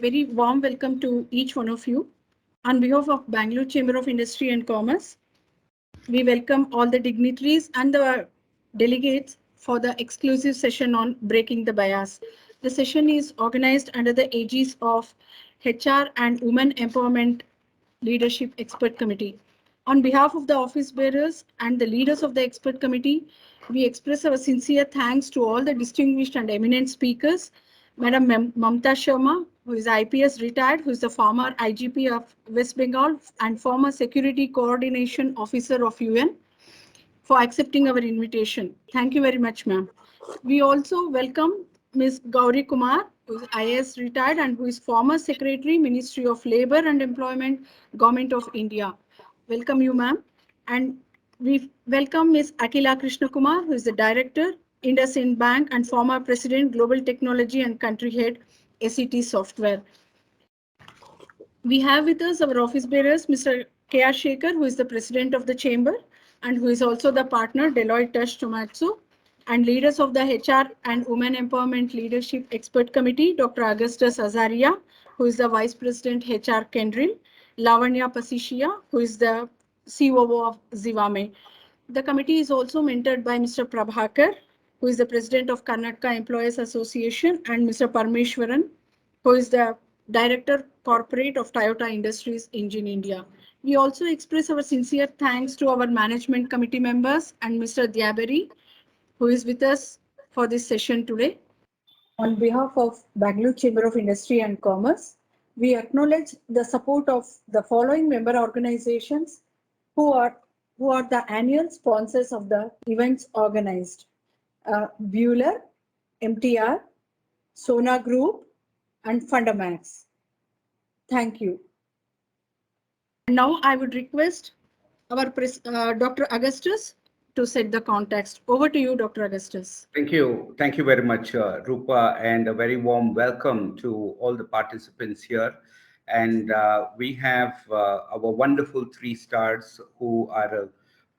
very warm welcome to each one of you. On behalf of Bangalore Chamber of Industry and Commerce, we welcome all the dignitaries and the delegates for the exclusive session on breaking the bias. The session is organized under the aegis of HR and Women Empowerment Leadership Expert Committee. On behalf of the office bearers and the leaders of the expert committee, we express our sincere thanks to all the distinguished and eminent speakers. Madam Mamta Sharma, who is IPS retired, who is the former IGP of West Bengal and former Security Coordination Officer of UN, for accepting our invitation. Thank you very much, ma'am. We also welcome Ms. Gauri Kumar, who is IAS retired and who is former Secretary, Ministry of Labour and Employment, Government of India. Welcome you, ma'am. And we welcome Ms. Akila Krishna Kumar, who is the Director, IndusInd Bank and former President, Global Technology and Country Head, SET Software. We have with us our office bearers, Mr. K.R. Shekhar, who is the President of the Chamber and who is also the partner, Deloitte Touch Tomatsu, and leaders of the HR and Women Empowerment Leadership Expert Committee, Dr. Augustus Azaria, who is the Vice President, HR Kendrill, Lavanya Pasishia, who is the COO of Zivame. The committee is also mentored by Mr. Prabhakar, who is the President of Karnataka Employees Association, and Mr. Parmeshwaran, who is the Director Corporate of Toyota Industries Engine India. We also express our sincere thanks to our management committee members and Mr. Diaberi, who is with us for this session today. On behalf of Bangalore Chamber of Industry and Commerce, we acknowledge the support of the following member organizations who are the annual sponsors of the events organized. Bueller, MTR, Sona Group, and Fundamax. Thank you. Now I would request our Dr. Augustus to set the context. Over to you, Dr. Augustus. Thank you. Thank you very much, Rupa, and a very warm welcome to all the participants here. And we have our wonderful 3 stars who are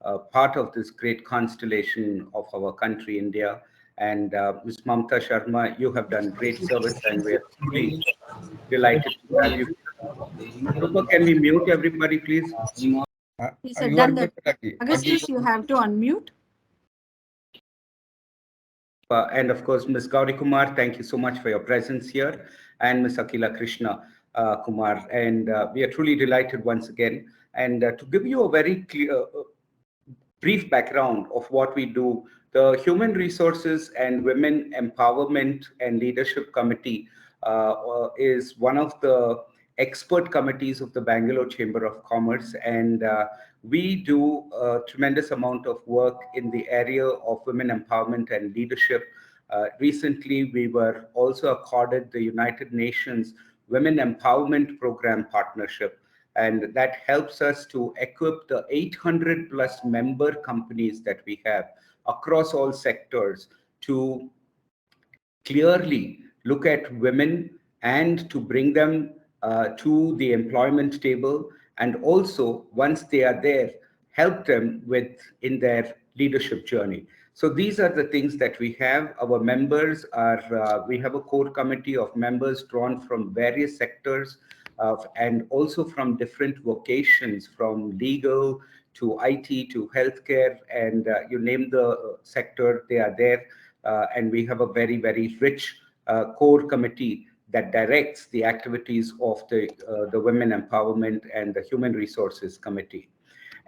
a part of this great constellation of our country, India. And Ms. Mamta Sharma, you have done great service and we are really delighted to have you. Rupa, can we mute everybody, please? Yes, sir, done that. Augustus, you have to unmute. And of course, Ms. Gauri Kumar, thank you so much for your presence here. And Ms. Akila Krishna Kumar. And we are truly delighted once again. And to give you a very clear, brief background of what we do, the Human Resources and Women Empowerment and Leadership Committee is one of the expert committees of the Bangalore Chamber of Commerce, and we do a tremendous amount of work in the area of women empowerment and leadership. Recently, we were also accorded the United Nations Women Empowerment Program Partnership, and that helps us to equip the 800 plus member companies that we have across all sectors to clearly look at women and to bring them to the employment table, and also once they are there, help them in their leadership journey. So these are the things that we have. Our members are, we have a core committee of members drawn from various sectors and also from different vocations, from legal to IT to healthcare, and you name the sector, they are there. And we have a very, very rich core committee that directs the activities of the Women Empowerment and the Human Resources Committee.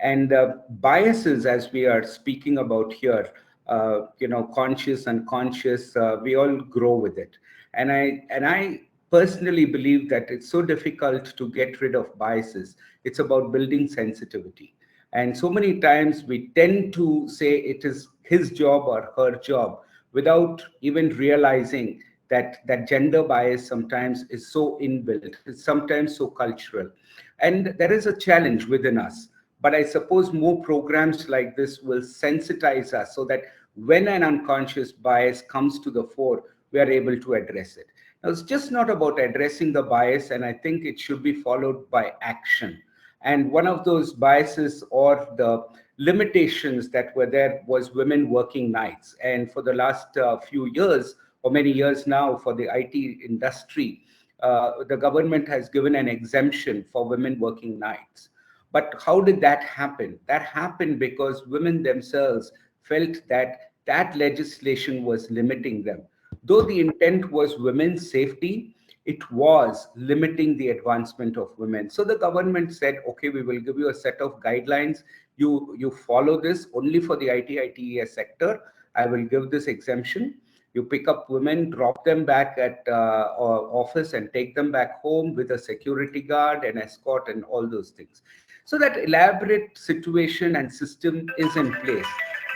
And biases, as we are speaking about here, conscious, unconscious, we all grow with it. And I personally believe that it's so difficult to get rid of biases. It's about building sensitivity. And so many times we tend to say it is his job or her job without even realizing that gender bias sometimes is so inbuilt, it's sometimes so cultural. And there is a challenge within us. But I suppose more programs like this will sensitize us so that when an unconscious bias comes to the fore, we are able to address it. Now, it's just not about addressing the bias, and I think it should be followed by action. And one of those biases or the limitations that were there was women working nights. And for the last few years, or many years now, for the IT industry, the government has given an exemption for women working nights. But how did that happen? That happened because women themselves felt that that legislation was limiting them. Though the intent was women's safety, it was limiting the advancement of women. So the government said, okay, we will give you a set of guidelines. You follow this only for the IT/ITES sector. I will give this exemption. You pick up women, drop them back at office and take them back home with a security guard and escort and all those things. So that elaborate situation and system is in place.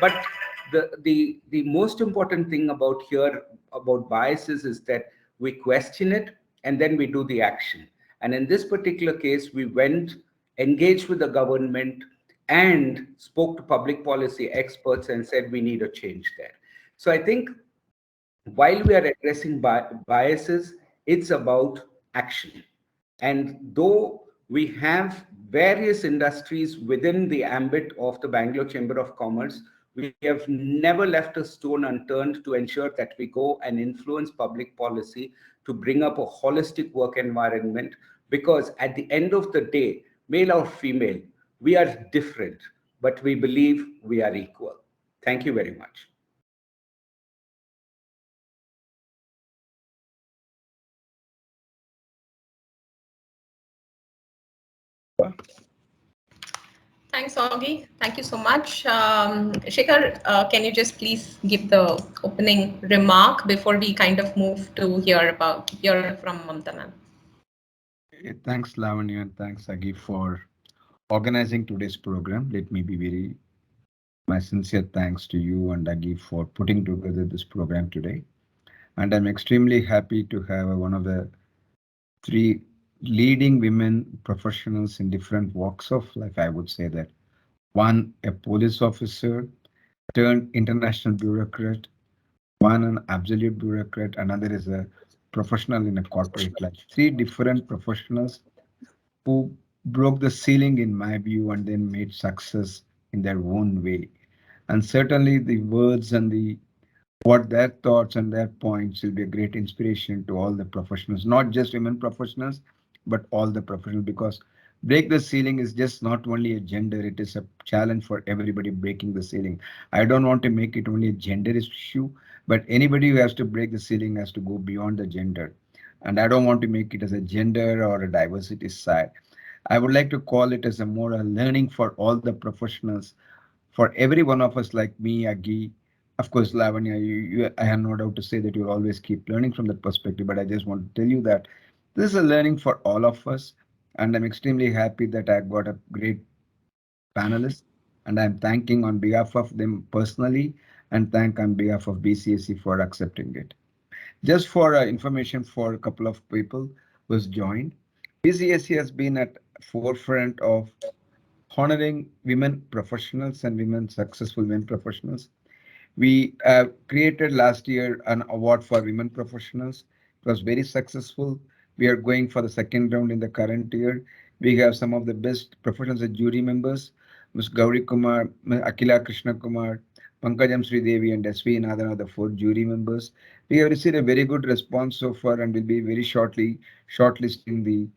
But the most important thing about here about biases is that we question it and then we do the action. And in this particular case, we went, engaged with the government and spoke to public policy experts and said we need a change there. So I think while we are addressing biases, it's about action. And though we have various industries within the ambit of the Bangalore Chamber of Commerce, we have never left a stone unturned to ensure that we go and influence public policy to bring up a holistic work environment. Because at the end of the day, male or female, we are different, but we believe we are equal. Thank you very much. Thanks, Augie. Thank you so much. Shekhar, can you just please give the opening remark before we kind of move to hear from Mamta ma'am? Thanks, Lavanya, and thanks, Agi, for organizing today's program. Let me be my sincere thanks to you and Agi for putting together this program today. And I'm extremely happy to have one of the three leading women professionals in different walks of life. I would say that one, a police officer turned international bureaucrat, one an absolute bureaucrat, another is a professional in a corporate life. Three different professionals who broke the ceiling in my view and then made success in their own way. And certainly the words and the what their thoughts and their points will be a great inspiration to all the professionals, not just women professionals, but all the professionals, because break the ceiling is just not only a gender, it is a challenge for everybody breaking the ceiling. I don't want to make it only a gender issue, but anybody who has to break the ceiling has to go beyond the gender. And I don't want to make it as a gender or a diversity side. I would like to call it as a more a learning for all the professionals, for every one of us like me, Agi. Of course, Lavanya, I have no doubt to say that you'll always keep learning from that perspective, but I just want to tell you that this is a learning for all of us. And I'm extremely happy that I got a great panelist, and I'm thanking on behalf of them personally and thank on behalf of BCIC for accepting it. Just for information for a couple of people who's joined, BCIC has been at forefront of honoring women professionals and women successful women professionals. We created last year an award for women professionals. It was very successful. We are going for the second round in the current year. We have some of the best professionals as jury members, Ms. Gauri Kumar, Ms. Akila Krishna Kumar, Pankajam Sridevi, and SV Nathan are the four jury members. We have received a very good response so far and will be very shortly shortlisting the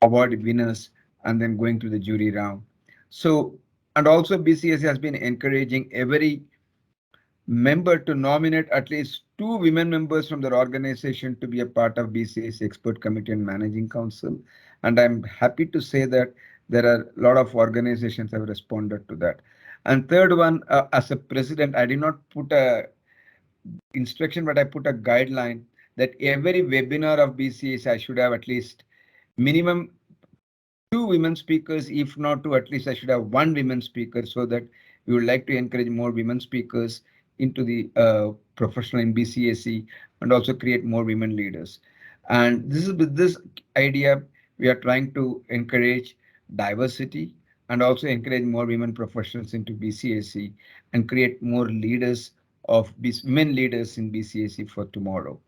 award winners and then going to the jury round. So, and also BCS has been encouraging every member to nominate at least two women members from their organization to be a part of BCS Expert Committee and Managing Council. And I'm happy to say that there are a lot of organizations have responded to that. And third one, as a president, I did not put a instruction, but I put a guideline that every webinar of BCS, I should have at least minimum two women speakers, if not two, at least I should have one women speaker, so that we would like to encourage more women speakers into the professional in BCAC and also create more women leaders. And this is with this idea, we are trying to encourage diversity and also encourage more women professionals into BCAC and create more leaders of women leaders in BCAC for tomorrow.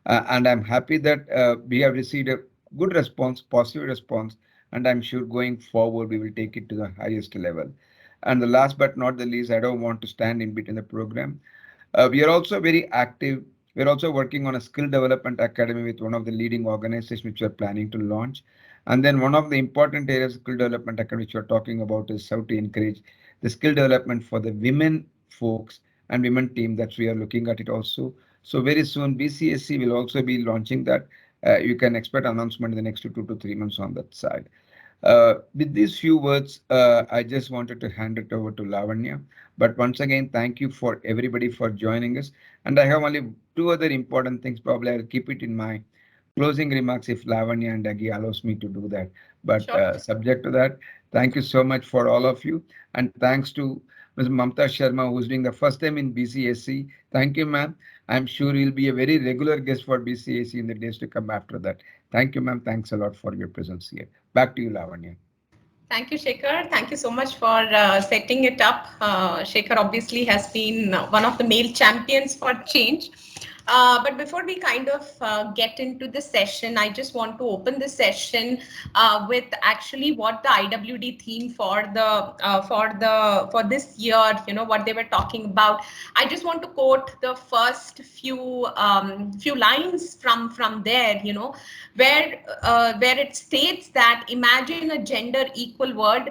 And I'm happy that we have received a good response, positive response, and I'm sure going forward we will take it to the highest level. And the last but not the least, I don't want to stand in between the program. We are also very active We're also working on a skill development academy with one of the leading organizations which we're planning to launch. And then one of the important areas of skill development academy which we're talking about is how to encourage the skill development for the women folks and women team that we are looking at it also. So very soon BCSC will also be launching that. You can expect announcement in the next 2 to 3 months on that side. With these few words, I just wanted to hand it over to Lavanya. But once again, thank you for everybody for joining us. And I have only two other important things. Probably I'll keep it in my closing remarks if Lavanya and Agi allows me to do that. But Sure. Subject to that, thank you so much for all of you. And thanks to Ms. Mamta Sharma, who's doing the first time in BCSC. Thank you, ma'am. I'm sure you'll be a very regular guest for BCSC in the days to come after that. Thank you, ma'am. Thanks a lot for your presence here. Back to you, Lavanya. Thank you, Shekhar. Thank you so much for setting it up. Shekhar obviously has been one of the male champions for change. But before we kind of get into the session, I just want to open the session with actually what the IWD theme for this year, you know, what they were talking about. I just want to quote the first few lines from there, you know, where it states that imagine a gender equal world,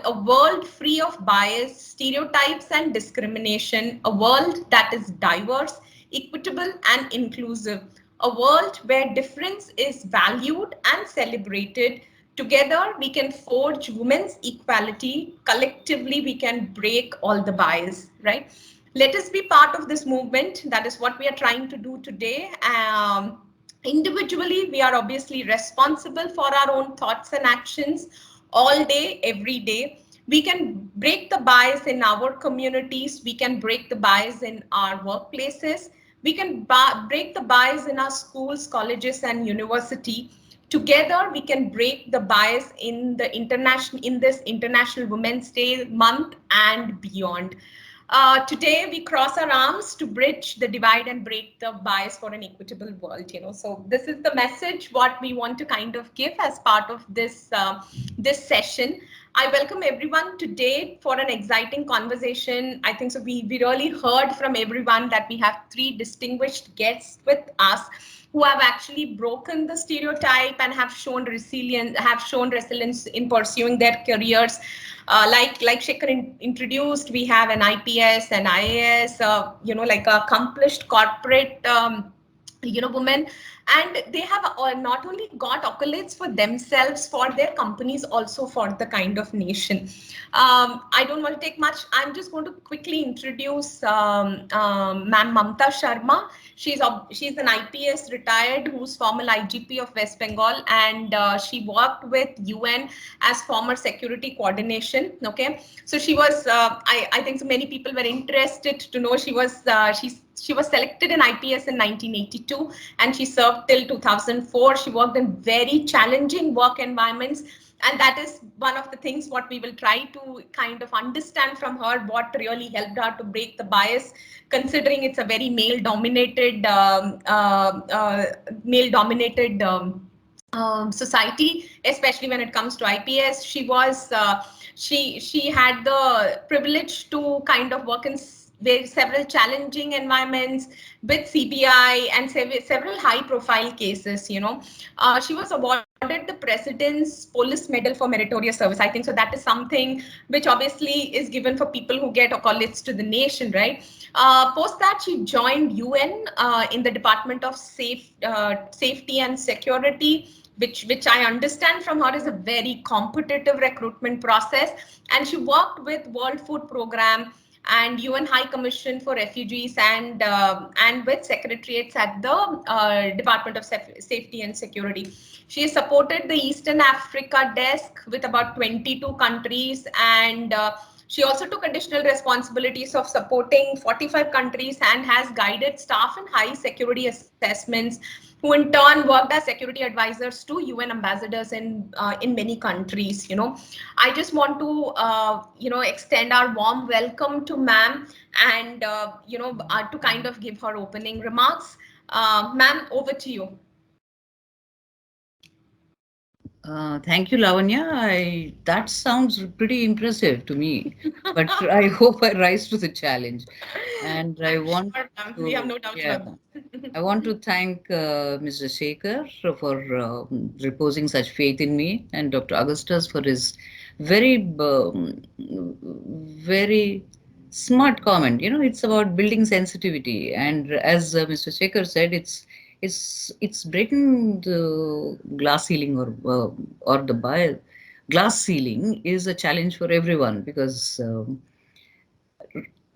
a world free of bias, stereotypes, and discrimination, a world that is diverse, equitable, and inclusive, a world where difference is valued and celebrated. Together, we can forge women's equality. Collectively, we can break all the bias, right? Let us be part of this movement. That is what we are trying to do today. Individually, we are obviously responsible for our own thoughts and actions all day, every day. We can break the bias in our communities. We can break the bias in our workplaces. We can break the bias in our schools, colleges, and university. Together, we can break the bias in this International Women's Day month and beyond. Today, we cross our arms to bridge the divide and break the bias for an equitable world. You know, so this is the message what we want to kind of give as part of this this session. I welcome everyone today for an exciting conversation. I think so. We really heard from everyone that we have three distinguished guests with us who have actually broken the stereotype and have shown resilience in pursuing their careers. Like Shekhar introduced, we have an IPS, an IAS, you know, like accomplished corporate women, and they have not only got accolades for themselves, for their companies, also for the kind of nation. I don't want to take much. I'm just going to quickly introduce Ma'am Mamta Sharma. She's an IPS retired who's former IGP of West Bengal, and she worked with UN as former security coordination. Okay, so she was I think so many people were interested to know she was selected in IPS in 1982, and she served till 2004. She worked in very challenging work environments, and that is one of the things what we will try to kind of understand from her, what really helped her to break the bias, considering it's a very male-dominated society, especially when it comes to IPS. She was she had the privilege to kind of work in several challenging environments with CBI and several high-profile cases. You know, she was awarded the President's Police Medal for meritorious service. I think so. That is something which obviously is given for people who get accolades to the nation, right? Post that, she joined UN in the Department of Safety and Security, which I understand from her is a very competitive recruitment process. And she worked with World Food Programme and UN High Commission for Refugees and with secretariats at the Department of Safety and Security. She has supported the Eastern Africa desk with about 22 countries, and she also took additional responsibilities of supporting 45 countries and has guided staff in high security assessments, who in turn worked as security advisors to UN ambassadors in many countries. You know, I just want to extend our warm welcome to ma'am, and to kind of give her opening remarks. Ma'am, over to you. Thank you, Lavanya. That sounds pretty impressive to me, but I hope I rise to the challenge. And I I'm want sure, we have to, no doubt yeah, about that. I want to thank Mr. Shekhar for reposing such faith in me, and Dr. Augustus for his very smart comment. You know, it's about building sensitivity, and as Mr. Shekhar said, it's breaking the glass ceiling or the glass ceiling is a challenge for everyone because.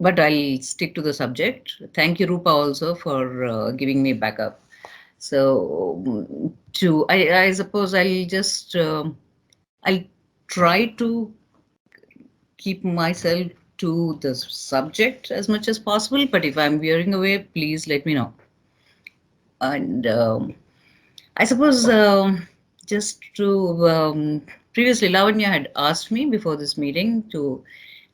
But I'll stick to the subject. Thank you, Rupa, also for giving me backup. So, I suppose I'll try to keep myself to the subject as much as possible. But if I'm veering away, please let me know. And I suppose just to previously, Lavanya had asked me before this meeting to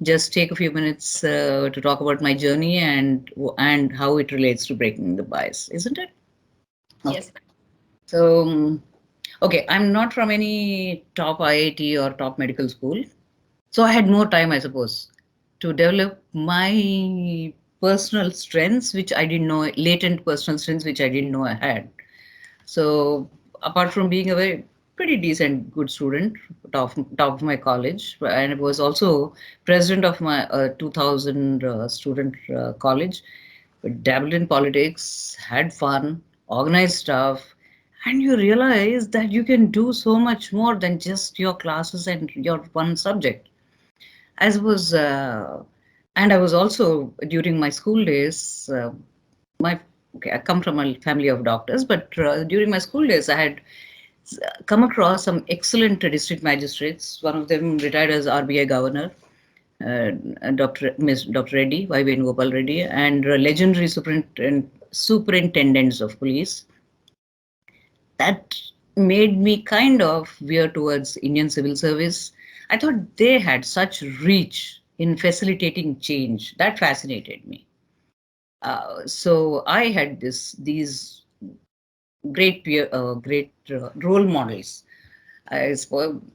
just take a few minutes to talk about my journey and how it relates to breaking the bias, isn't it? Okay. Yes. So, okay, I'm not from any top IIT or top medical school, so I had more time, I suppose, to develop my personal strengths, which I didn't know, latent personal strengths, which I didn't know I had. So apart from being a very pretty decent, good student, top of my college, and I was also president of my 2000 student college. Dabbled in politics, had fun, organized stuff, and you realize that you can do so much more than just your classes and your one subject. As was, and I was also during my school days. My okay, I come from a family of doctors, but during my school days, I had come across some excellent district magistrates. One of them retired as RBI governor, Dr. Reddy, Y. Venugopal Reddy, and legendary superintendents of police. That made me kind of veer towards Indian civil service. I thought they had such reach in facilitating change. That fascinated me. So I had these great role models.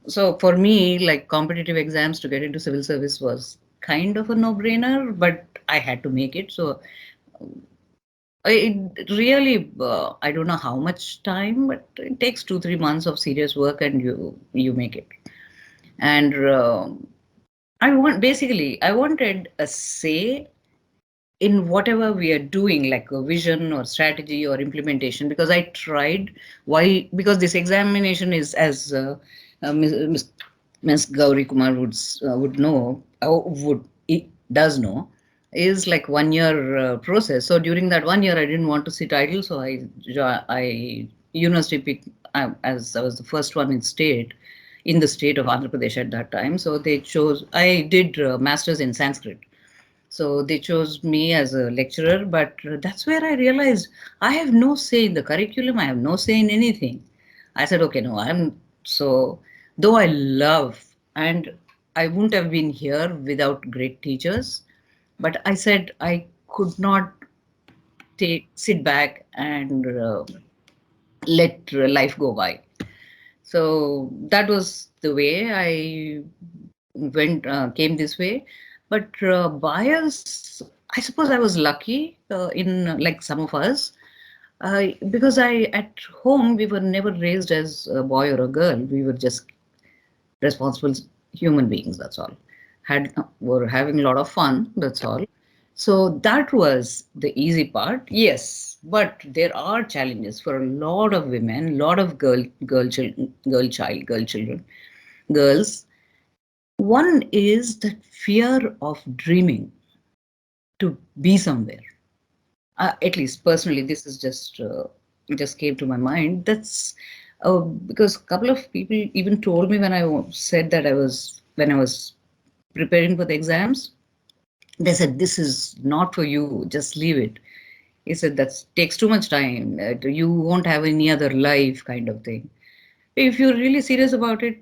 So for me, like competitive exams to get into civil service was kind of a no-brainer, but I had to make it. So it really, I don't know how much time, but it takes 2-3 months of serious work, and you make it. And I wanted a say in whatever we are doing, like a vision or strategy or implementation, because I tried because this examination is, as Ms. Gauri Kumar would know, does know, is like 1 year process. So during that 1 year, I didn't want to sit idle, so I university picked, as I was the first one in the state of Andhra Pradesh at that time. So they chose. I did masters in Sanskrit. So they chose me as a lecturer, but that's where I realized I have no say in the curriculum. I have no say in anything. I said, okay, no, though I love, and I wouldn't have been here without great teachers, but I said I could not sit back and let life go by. So that was the way I came this way. But bias, I suppose I was lucky in like some of us, because at home we were never raised as a boy or a girl. We were just responsible human beings. That's all. Were having a lot of fun. That's all. So that was the easy part. Yes, but there are challenges for a lot of women, lot of girl children, girls. One is that fear of dreaming to be somewhere. At least personally, this is just came to my mind. That's because a couple of people even told me when I said that when I was preparing for the exams. They said, "This is not for you. Just leave it." He said, "That takes too much time. You won't have any other life," kind of thing. If you're really serious about it,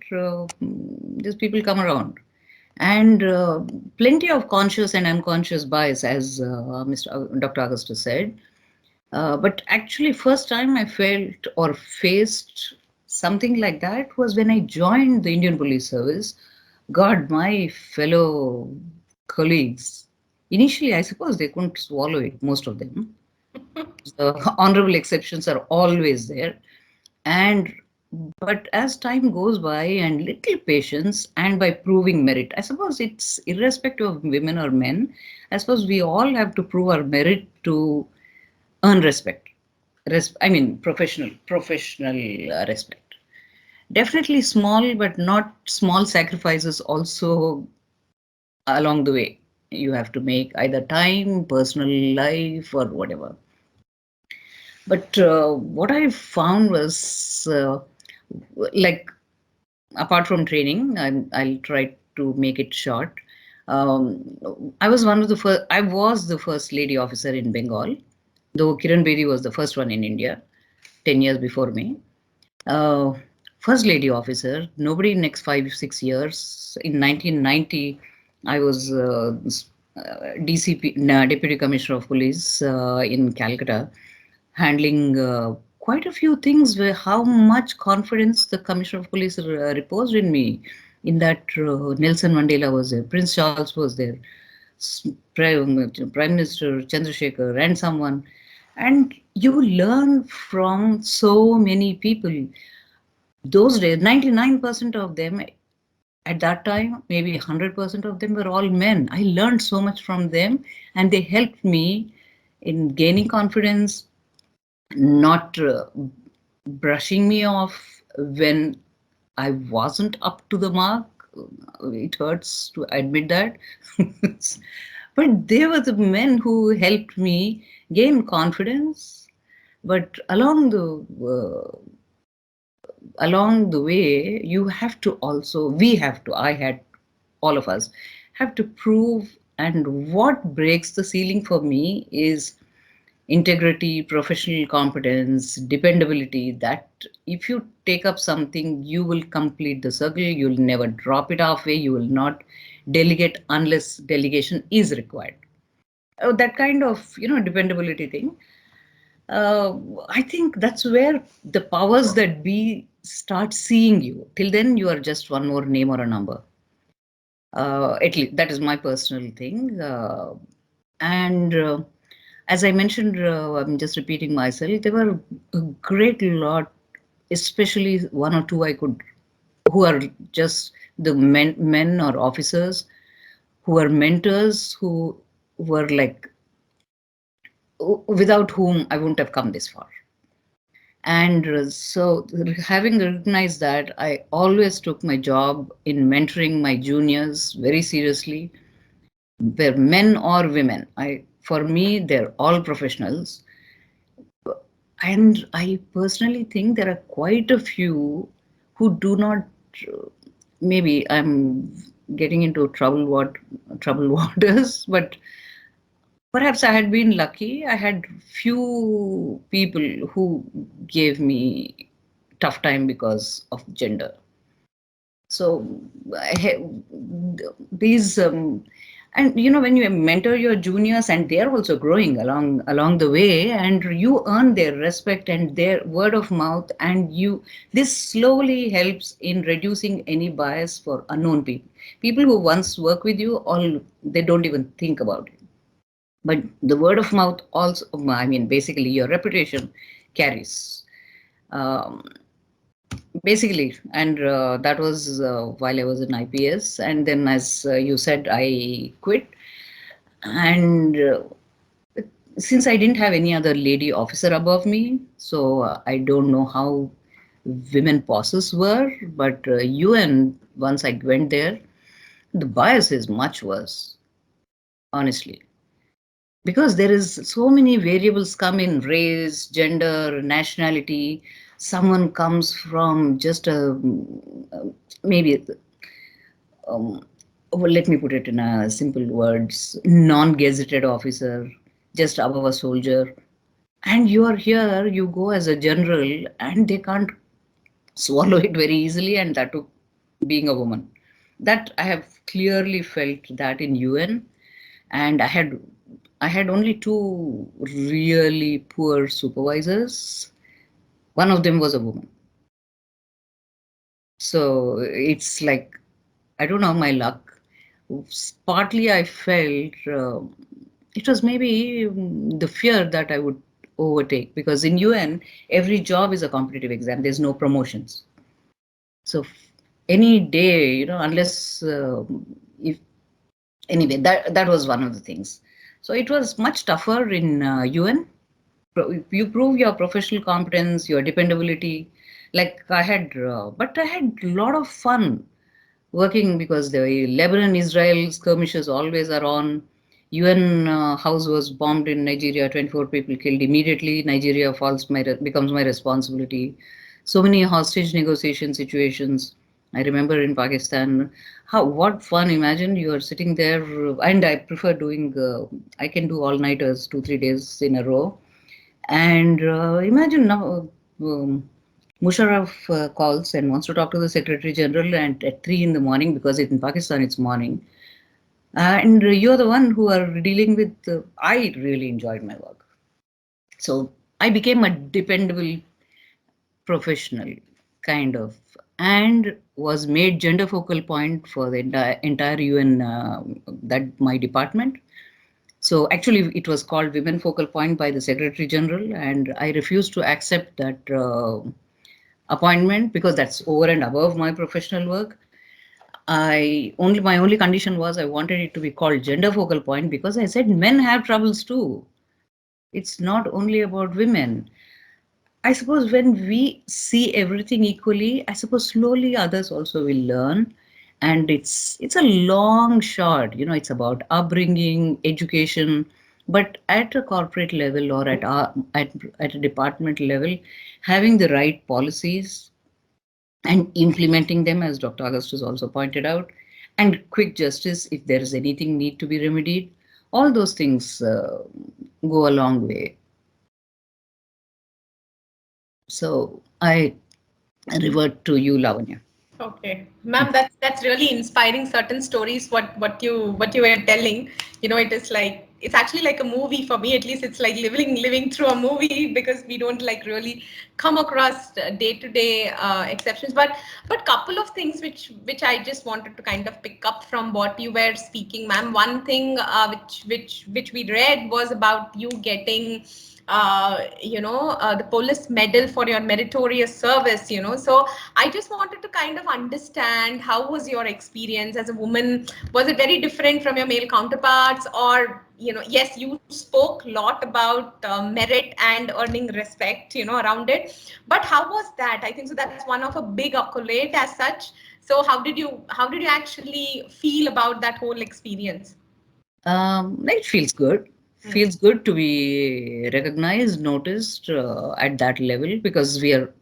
these people come around. And plenty of conscious and unconscious bias, as Dr. Augustus said. But actually, first time I felt or faced something like that was when I joined the Indian Police Service. God, my fellow colleagues, initially, I suppose they couldn't swallow it, most of them. The honorable exceptions are always there. And but as time goes by and little patience and by proving merit, I suppose it's irrespective of women or men. I suppose we all have to prove our merit to earn respect. I mean, professional respect. Definitely small, but not small sacrifices also along the way. You have to make either time, personal life, or whatever. But what I found was like, apart from training, I'll try to make it short. I was one of the first. I was the first lady officer in Bengal, though Kiran Bedi was the first one in India, 10 years before me. Uh, First lady officer. Nobody in next 5-6 years. In 1990, I was DCP, Deputy Commissioner of Police in Calcutta, handling quite a few things where how much confidence the Commissioner of Police reposed in me. In that, Nelson Mandela was there, Prince Charles was there, Prime Minister Chandrasekhar, and someone. And you learn from so many people. Those days, 99% of them at that time, maybe 100% of them were all men. I learned so much from them, and they helped me in gaining confidence, not brushing me off when I wasn't up to the mark. It hurts to admit that. But they were the men who helped me gain confidence. But along the way, you have to also, all of us have to prove. And what breaks the ceiling for me is integrity, professional competence, dependability. That if you take up something, you will complete the circle. You'll never drop it halfway. You will not delegate unless delegation is required. That kind of, dependability thing. I think that's where the powers that be start seeing you. Till then, you are just one more name or a number. At least that is my personal thing. And as I mentioned, I'm just repeating myself. There were a great lot, especially one or two who are just the men or officers, who are mentors, who were like, without whom I wouldn't have come this far. And so, having recognized that, I always took my job in mentoring my juniors very seriously, whether men or women. For me, they're all professionals. And I personally think there are quite a few who do not, maybe I'm getting into troubled waters, but perhaps I had been lucky. I had few people who gave me tough time because of gender. So these and when you mentor your juniors, and they're also growing along the way, and you earn their respect and their word of mouth, and this slowly helps in reducing any bias for unknown people who once work with you, all they don't even think about it. But the word of mouth also, I mean, basically your reputation carries. Basically, and that was while I was in IPS, and then as you said, I quit. And since I didn't have any other lady officer above me, so I don't know how women bosses were, but UN, once I went there, the bias is much worse, honestly. Because there is so many variables come in: race, gender, nationality. Someone comes from just maybe, well, let me put it in a simple words, non-gazetted officer, just above a soldier. And you are here, you go as a general, and they can't swallow it very easily, and that too being a woman. That I have clearly felt that in UN. And I had only two really poor supervisors. One of them was a woman. So it's like, I don't know, my luck. Partly I felt it was maybe the fear that I would overtake, because in UN, every job is a competitive exam. There's no promotions. So any day, unless if anyway, that was one of the things. So it was much tougher in UN. You prove your professional competence, your dependability. Like I had, but I had a lot of fun working, because the Lebanon-Israel skirmishes always are on. UN house was bombed in Nigeria, 24 people killed immediately. Nigeria becomes my responsibility. So many hostage negotiation situations. I remember in Pakistan, what fun! Imagine you are sitting there, and I prefer doing. I can do all-nighters, 2-3 days in a row, and imagine now. Musharraf calls and wants to talk to the Secretary General, and at 3 in the morning, because in Pakistan it's morning, and you're the one who are dealing with. I really enjoyed my work, so I became a dependable professional, kind of, and was made gender focal point for the entire UN, that my department. So actually, it was called Women Focal Point by the Secretary General, and I refused to accept that appointment, because that's over and above my professional work. My only condition was I wanted it to be called Gender Focal Point, because I said men have troubles too. It's not only about women. I suppose when we see everything equally, I suppose slowly others also will learn. And it's a long shot, it's about upbringing, education, but at a corporate level, or at a department level, having the right policies and implementing them, as Dr. Augustus also pointed out, and quick justice if there is anything need to be remedied. All those things go a long way. So I revert to you, Lavanya. Okay, ma'am, that's really inspiring. Certain stories, what you were telling, it is like, it's actually like a movie for me. At least it's like living through a movie, because we don't like really come across day-to-day exceptions. But couple of things which I just wanted to kind of pick up from what you were speaking, ma'am. One thing which we read was about you getting the police medal for your meritorious service. So I just wanted to kind of understand, how was your experience as a woman? Was it very different from your male counterparts? Or yes, you spoke a lot about merit and earning respect around it, but how was that? I think so that's one of a big accolade as such. So how did you actually feel about that whole experience? It feels good. Feels good to be recognized, noticed at that level, because we are,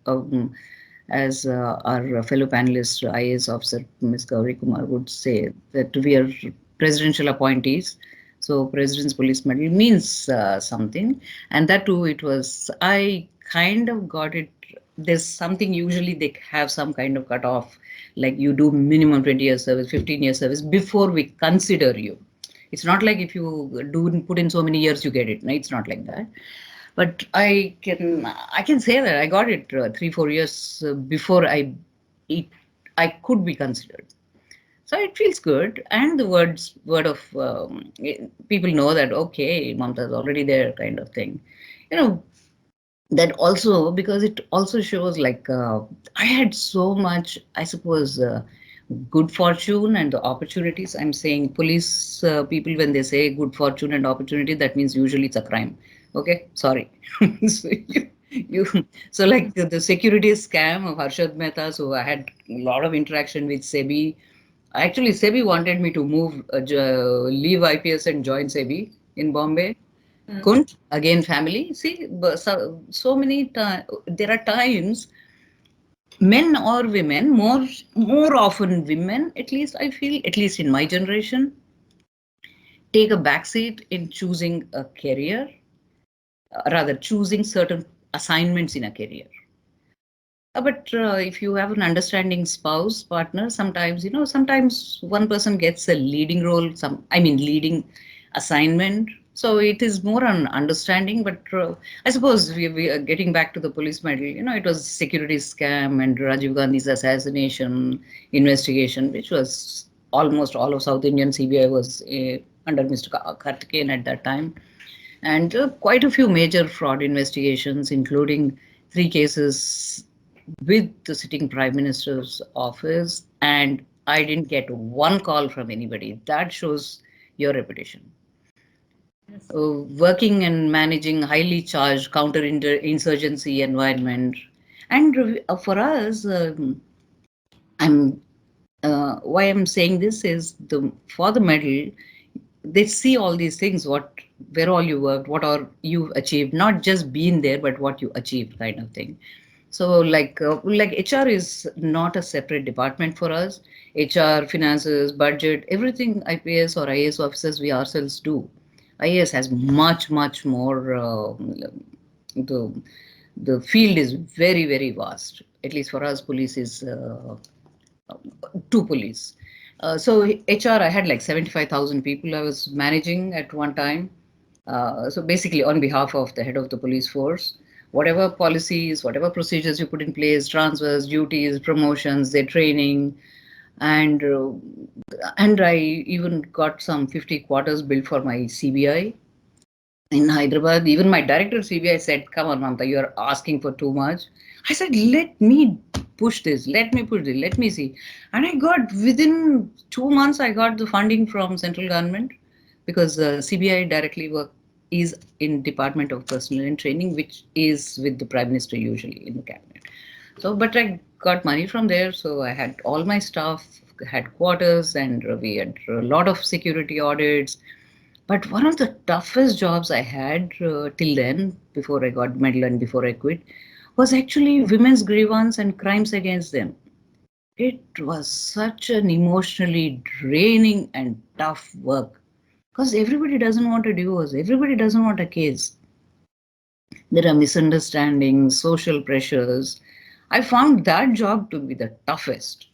as our fellow panelist, IAS officer Ms. Gauri Kumar would say, that we are presidential appointees. So President's Police Medal means something, and that too, I kind of got it. There's something, usually they have some kind of cutoff, like you do minimum 20 years service, 15 years service before we consider you. It's not like if you put in so many years, you get it. No, it's not like that. But I can say that I got it 3-4 years before I could be considered. So it feels good, and the word of people know that, okay, Mamta is already there, kind of thing. That also, because it also shows, like, I had so much, I suppose, good fortune and the opportunities. I'm saying police people, when they say good fortune and opportunity, that means usually it's a crime. Okay, sorry. So so like the security scam of Harshad Mehta. So I had a lot of interaction with SEBI. Actually, SEBI wanted me to leave IPS and join SEBI in Bombay. Couldn't, again, family. See, so many times, there are times, men or women, more often women, at least I feel, at least in my generation, take a backseat in choosing a career, rather choosing certain assignments in a career. But if you have an understanding spouse, partner, sometimes one person gets a leading role, leading assignment. So it is more on understanding, but I suppose we are getting back to the police medal. It was security scam and Rajiv Gandhi's assassination investigation, which was almost all of South Indian CBI was under Mr. Karthikeyan at that time. And quite a few major fraud investigations, including 3 cases with the sitting Prime Minister's office. And I didn't get one call from anybody. That shows your reputation. Working and managing highly charged counter-insurgency environment. And for us, why I'm saying this is for the medal, they see all these things, where all you worked, what are you achieved, not just being there, but what you achieved, kind of thing. So like HR is not a separate department for us. HR, finances, budget, everything IPS or IAS officers we ourselves do. IAS has much more. The field is very vast. At least for us, police is 2 police. So HR, I had like 75,000 people I was managing at one time. So basically on behalf of the head of the police force, whatever policies, whatever procedures you put in place, transfers, duties, promotions, their training, and I even got some 50 quarters built for my CBI in Hyderabad. Even my director of CBI said, "Come on, Mamta, you are asking for too much." I said, "Let me push this. Let me see." And I got, within 2 months, I got the funding from central government, because CBI directly is in Department of Personnel and Training, which is with the Prime Minister usually in the cabinet. So, but I got money from there. So I had all my staff, had quarters, and we had a lot of security audits. But one of the toughest jobs I had till then, before I got medal and before I quit, was actually women's grievance and crimes against them. It was such an emotionally draining and tough work, because everybody doesn't want a divorce. Everybody doesn't want a case. There are misunderstandings, social pressures. I found that job to be the toughest,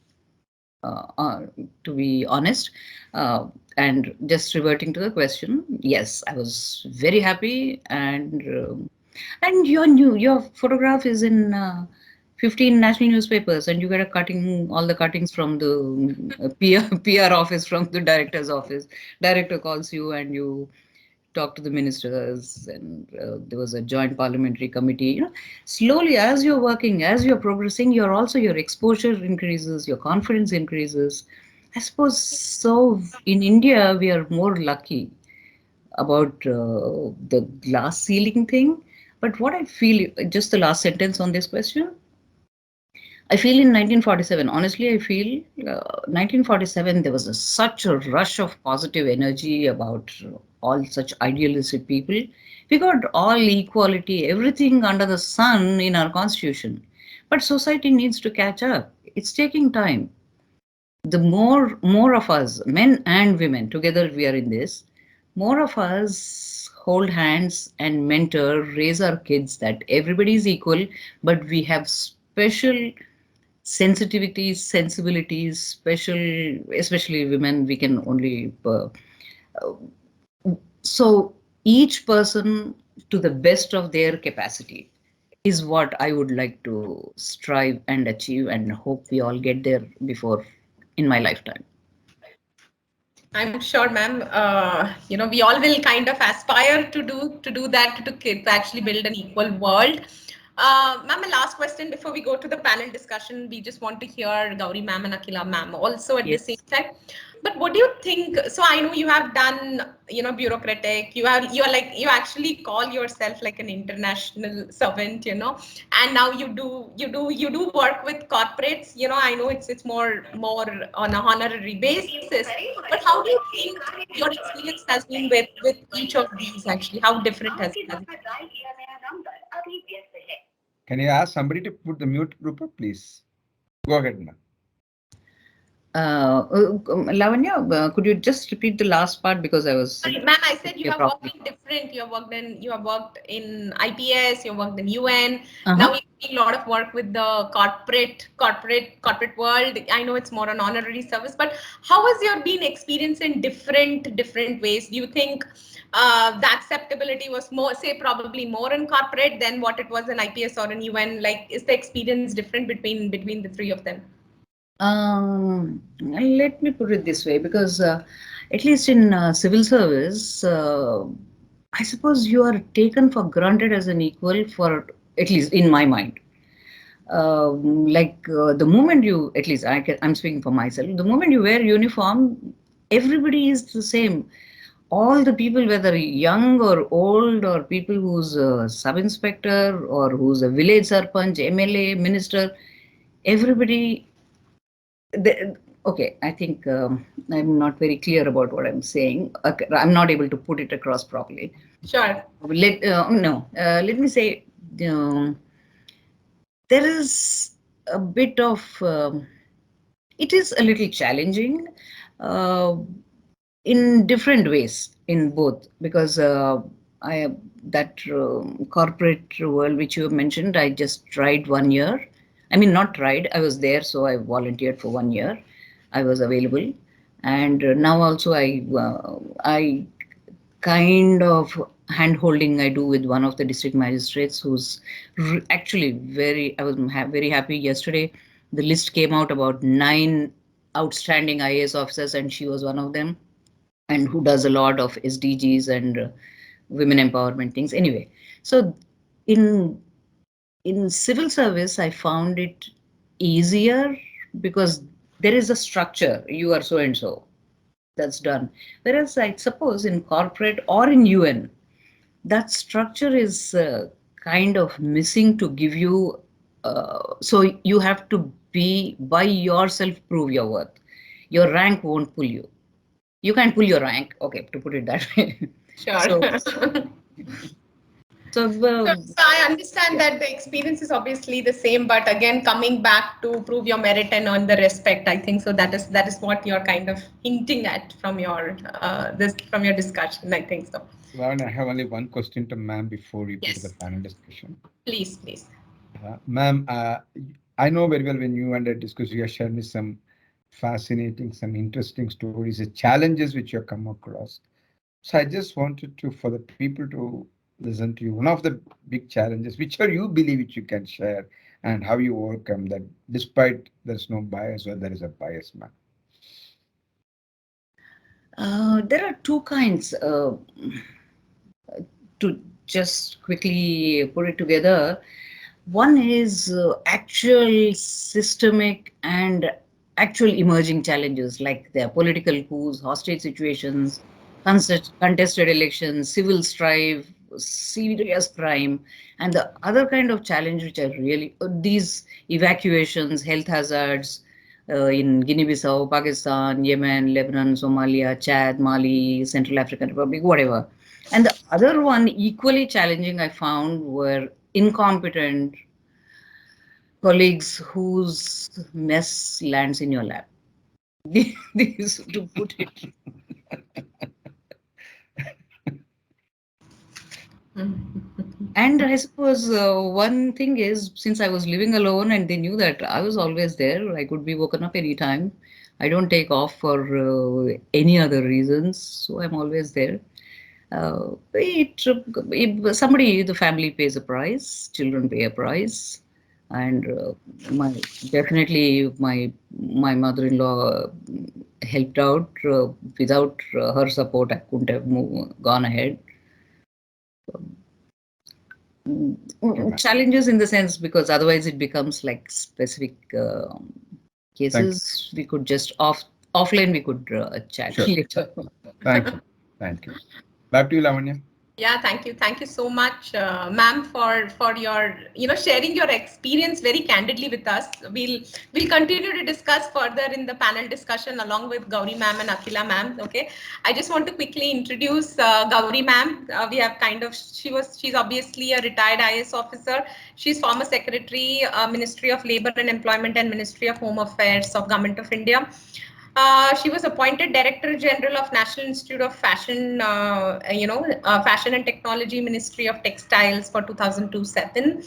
to be honest. And just reverting to the question, yes, I was very happy. And your photograph is in 15 national newspapers, and you get all the cuttings from the PR office, from the director's office. Director calls you and you talk to the ministers, and there was a joint parliamentary committee. Slowly, as you're working, as you're progressing, your exposure increases, your confidence increases. I suppose so. In India, we are more lucky about the glass ceiling thing. But what I feel, just the last sentence on this question, I feel in 1947, honestly, I feel 1947, there was such a rush of positive energy about all such idealistic people. We got all equality, everything under the sun in our constitution. But society needs to catch up. It's taking time. The more of us, men and women, together we are in this, more of us hold hands and mentor, raise our kids that everybody is equal, but we have special sensitivities, sensibilities, especially women, we can only. So each person, to the best of their capacity, is what I would like to strive and achieve, and hope we all get there in my lifetime. I'm sure, ma'am, we all will kind of aspire to do that, to actually build an equal world. Ma'am, a last question before we go to the panel discussion. We just want to hear Gauri ma'am and Akila ma'am also at the same time. But what do you think? So I know you have done, bureaucratic. You actually call yourself like an international servant, and now you do work with corporates. I know it's more on a honorary basis. But how do you think your experience has been with each of these? Actually, how different has it been? Can you ask somebody to put the mute group up, please? Go ahead, ma'am. Lavanya, could you just repeat the last part because I was. Sorry, ma'am, I said you have worked in different. You have worked in IPS. You have worked in UN. Now you're doing a lot of work with the corporate world. I know it's more an honorary service, but how has your been experience in different ways? Do you think the acceptability was more, say, probably more in corporate than what it was in IPS or in UN? Like, is the experience different between the three of them? Let me put it this way, because at least in civil service, I suppose you are taken for granted as an equal, for at least in my mind. The moment you, at least I'm speaking for myself, the moment you wear uniform, everybody is the same. All the people, whether young or old, or people who's a sub-inspector or who's a village sarpanch, MLA, minister, everybody. Okay, I think I'm not very clear about what I'm saying. Okay, I'm not able to put it across properly. Sure. Let me say, there is a bit of, it is a little challenging in different ways in both, because corporate world which you have mentioned, I just tried 1 year. I mean, not tried, I was there, so I volunteered for 1 year. I was available. And now also I kind of hand-holding I do with one of the district magistrates, who's actually I was very happy yesterday. The list came out about 9 outstanding IAS officers, and she was one of them, and who does a lot of SDGs and women empowerment things. Anyway, so in civil service, I found it easier because there is a structure. You are so and so. That's done. Whereas I suppose in corporate or in UN, that structure is kind of missing to give you. So you have to be by yourself, prove your worth. Your rank won't pull you. You can't pull your rank. Okay, to put it that way. Sure. So I understand that the experience is obviously the same, but again, coming back to prove your merit and earn the respect, I think so. That is what you're kind of hinting at from your discussion. I think so. Lauren, I have only one question to ma'am before we go to the panel discussion. Please. Ma'am, I know very well when you and I discussed, you have shared me some fascinating, some interesting stories, the challenges which you have come across. So I just wanted for the people to listen to you. One of the big challenges, which you believe which you can share, and how you overcome that, despite there's no bias or there is a bias, ma'am. There are two kinds. To just quickly put it together, one is actual systemic and actual emerging challenges, like their political coups, hostage situations, contested elections, civil strife, serious crime. And the other kind of challenge, which are really these evacuations, health hazards in Guinea-Bissau, Pakistan, Yemen, Lebanon, Somalia, Chad, Mali, Central African Republic, whatever. And the other one, equally challenging, I found, were incompetent colleagues whose mess lands in your lap. These, to put it. And I suppose one thing is, since I was living alone and they knew that I was always there, I could be woken up anytime. I don't take off for any other reasons, so I'm always there. If somebody, the family pays a price, children pay a price, and definitely my mother-in-law helped out. Without her support, I couldn't have gone ahead. Challenges in the sense, because otherwise it becomes like specific cases. We could just offline we could chat later. Thank you. Back to you, Lavanya. Yeah, thank you so much, ma'am, for your sharing your experience very candidly with us. We'll continue to discuss further in the panel discussion along with Gauri ma'am and Akila ma'am. Okay, I just want to quickly introduce Gauri ma'am. We have she's obviously a retired IAS officer. She's former secretary, Ministry of Labor and Employment and Ministry of Home Affairs of Government of India. She was appointed Director General of National Institute of Fashion, Fashion and Technology, Ministry of Textiles for 2002-7.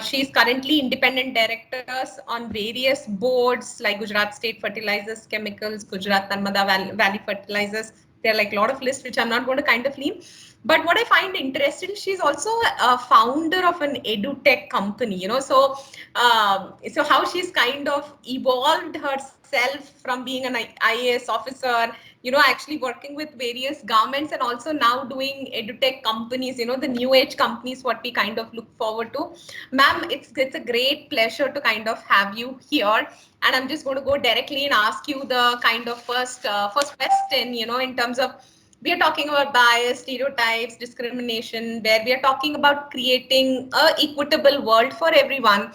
She is currently independent directors on various boards like Gujarat State Fertilizers Chemicals, Gujarat Narmada Valley Fertilizers. There are like a lot of lists which I'm not going to kind of name. But what I find interesting, she's also a founder of an edutech company, so how she's kind of evolved herself from being an IAS officer, actually working with various governments and also now doing edutech companies, the new age companies, what we kind of look forward to. Ma'am, it's a great pleasure to kind of have you here. And I'm just going to go directly and ask you the kind of first question, in terms of, we are talking about bias, stereotypes, discrimination, where we are talking about creating a equitable world for everyone.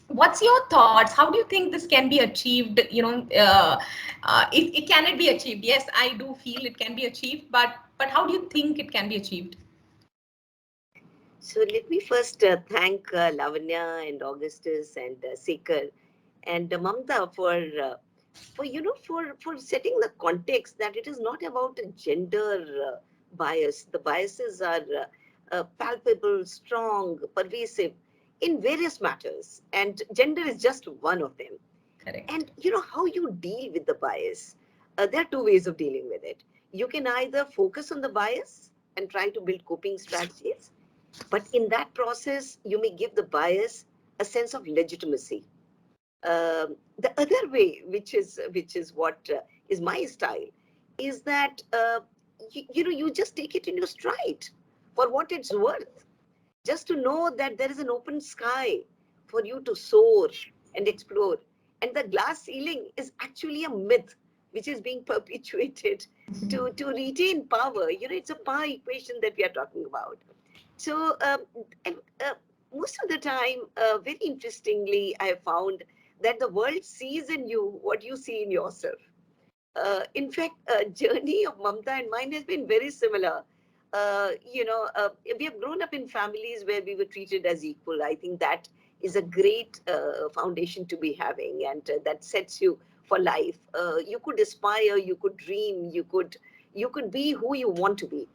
What's your thoughts? How do you think this can be achieved? It can it be achieved? Yes, I do feel it can be achieved, but how do you think it can be achieved? So let me first thank Lavanya and Augustus and Sekhar and Mamta for setting the context that it is not about a gender bias. The biases are palpable, strong, pervasive in various matters, and gender is just one of them. Correct. And how you deal with the bias. There are two ways of dealing with it. You can either focus on the bias and try to build coping strategies, but in that process, you may give the bias a sense of legitimacy. The other way, which is what is my style, is that you just take it in your stride for what it's worth. Just to know that there is an open sky for you to soar and explore, and the glass ceiling is actually a myth which is being perpetuated to retain power. It's a power equation that we are talking about. So, and, most of the time, very interestingly, I have found that the world sees in you what you see in yourself. In fact, journey of Mamta and mine has been very similar. We have grown up in families where we were treated as equal. I think that is a great foundation to be having, and that sets you for life. You could aspire, you could dream, you could be who you want to be.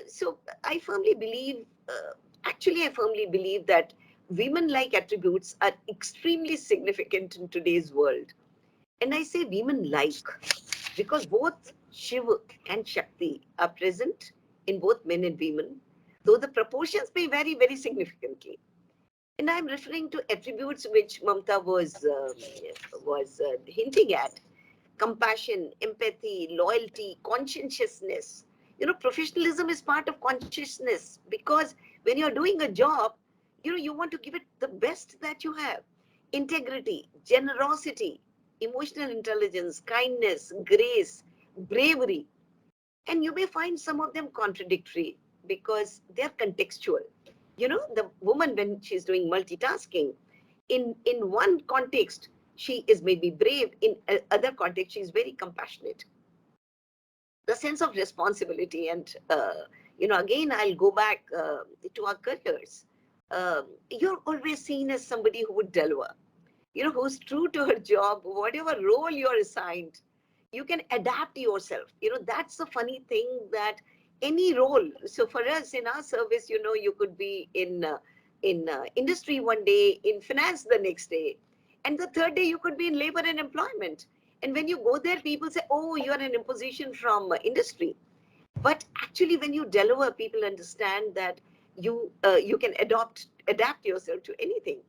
So I firmly believe, I firmly believe that women-like attributes are extremely significant in today's world. And I say women-like because both Shiva and Shakti are present in both men and women, though the proportions may vary very significantly. And I'm referring to attributes which Mamta was hinting at: compassion, empathy, loyalty, conscientiousness. Professionalism is part of consciousness because when you're doing a job, you want to give it the best that you have. Integrity, generosity, emotional intelligence, kindness, grace, bravery. And you may find some of them contradictory because they're contextual. The woman, when she's doing multitasking, in one context, she is maybe brave. In other context, she is very compassionate. The sense of responsibility, and again, I'll go back to our careers. You're always seen as somebody who would deliver, who's true to her job, whatever role you're assigned. You can adapt yourself. That's the funny thing, that any role. So for us in our service, you could be in industry one day, in finance the next day, and the third day you could be in labor and employment. And when you go there, people say, "Oh, you are an imposition from industry." But actually, when you deliver, people understand that you can adapt yourself to anything.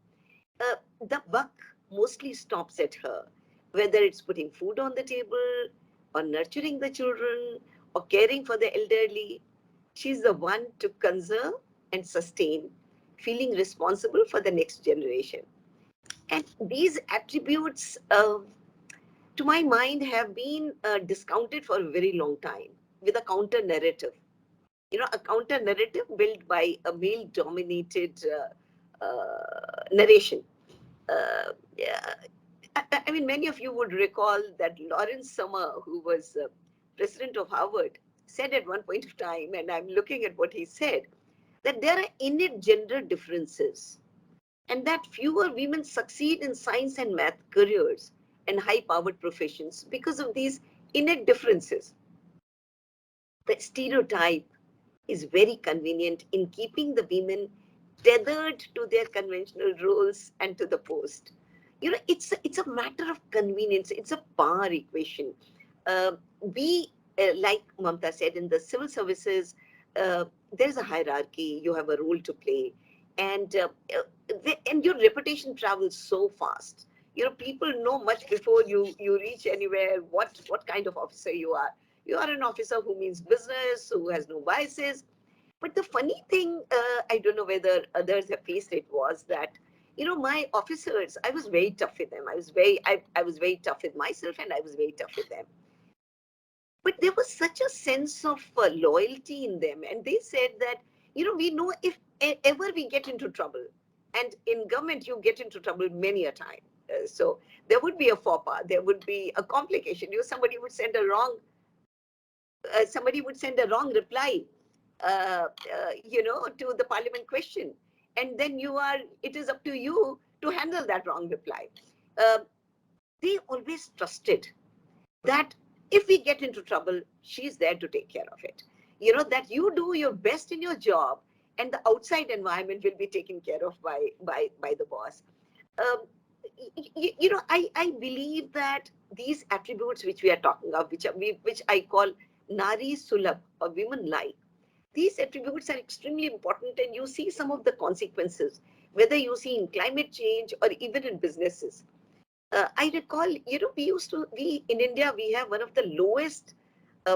The buck mostly stops at her, whether it's putting food on the table, or nurturing the children, or caring for the elderly. She's the one to conserve and sustain, feeling responsible for the next generation. And these attributes, to my mind, have been discounted for a very long time with a counter narrative. a counter narrative built by a male-dominated narration. Yeah, I mean, many of you would recall that Lawrence Summer, who was president of Harvard, said at one point of time, and I'm looking at what he said, that there are innate gender differences and that fewer women succeed in science and math careers and high-powered professions because of these innate differences. The stereotype is very convenient in keeping the women tethered to their conventional roles and to the post. It's a matter of convenience. It's a power equation. We, like Mamta said, in the civil services, there's a hierarchy. You have a role to play, and and your reputation travels so fast. People know much before you reach anywhere what kind of officer you are. You are an officer who means business, who has no biases. But the funny thing, I don't know whether others have faced it, was that my officers, I was very tough with them. I was very tough with myself, and I was very tough with them. But there was such a sense of loyalty in them, and they said that we know if ever we get into trouble, and in government you get into trouble many a time. So there would be a faux pas, there would be a complication. Somebody would send a wrong reply to the parliament question, and then it is up to you to handle that wrong reply. They always trusted that if we get into trouble, she's there to take care of it. That you do your best in your job, and the outside environment will be taken care of by the boss. I believe that these attributes which we are talking of, which I call Nari Sulabh, or women like, these attributes are extremely important, and you see some of the consequences, whether you see in climate change or even in businesses. I recall, we in India, we have one of the lowest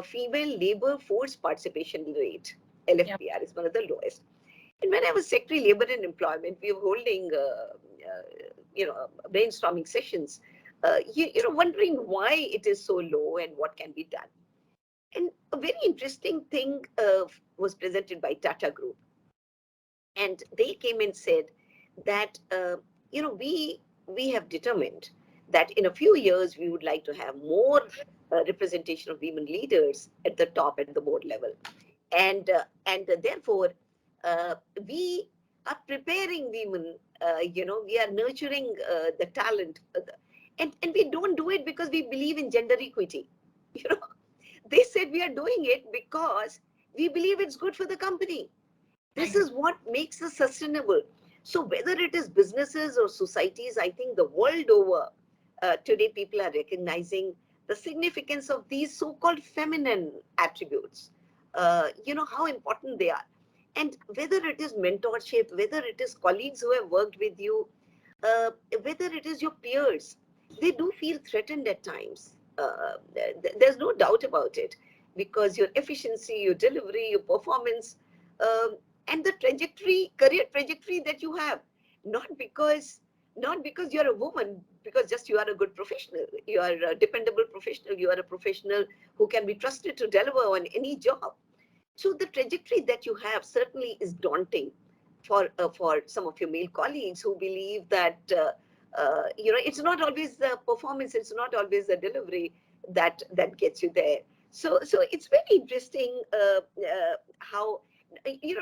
female labor force participation rate. LFPR is one of the lowest. And when I was Secretary Labor and Employment, we were holding, brainstorming sessions, wondering why it is so low and what can be done. And a very interesting thing was presented by Tata Group. And they came and said that, we have determined that in a few years, we would like to have more representation of women leaders at the top, at the board level. And therefore, we are preparing women, we are nurturing the talent. And we don't do it because we believe in gender equity. They said we are doing it because we believe it's good for the company. This is what makes us sustainable. So whether it is businesses or societies, I think the world over, today people are recognizing the significance of these so-called feminine attributes, how important they are. And whether it is mentorship, whether it is colleagues who have worked with you, whether it is your peers, they do feel threatened at times. There's no doubt about it, because your efficiency, your delivery, your performance, and the career trajectory that you have, not because you're a woman, because just you are a good professional, you are a dependable professional, you are a professional who can be trusted to deliver on any job. So the trajectory that you have certainly is daunting for some of your male colleagues who believe that it's not always the performance, it's not always the delivery that gets you there. So it's very interesting how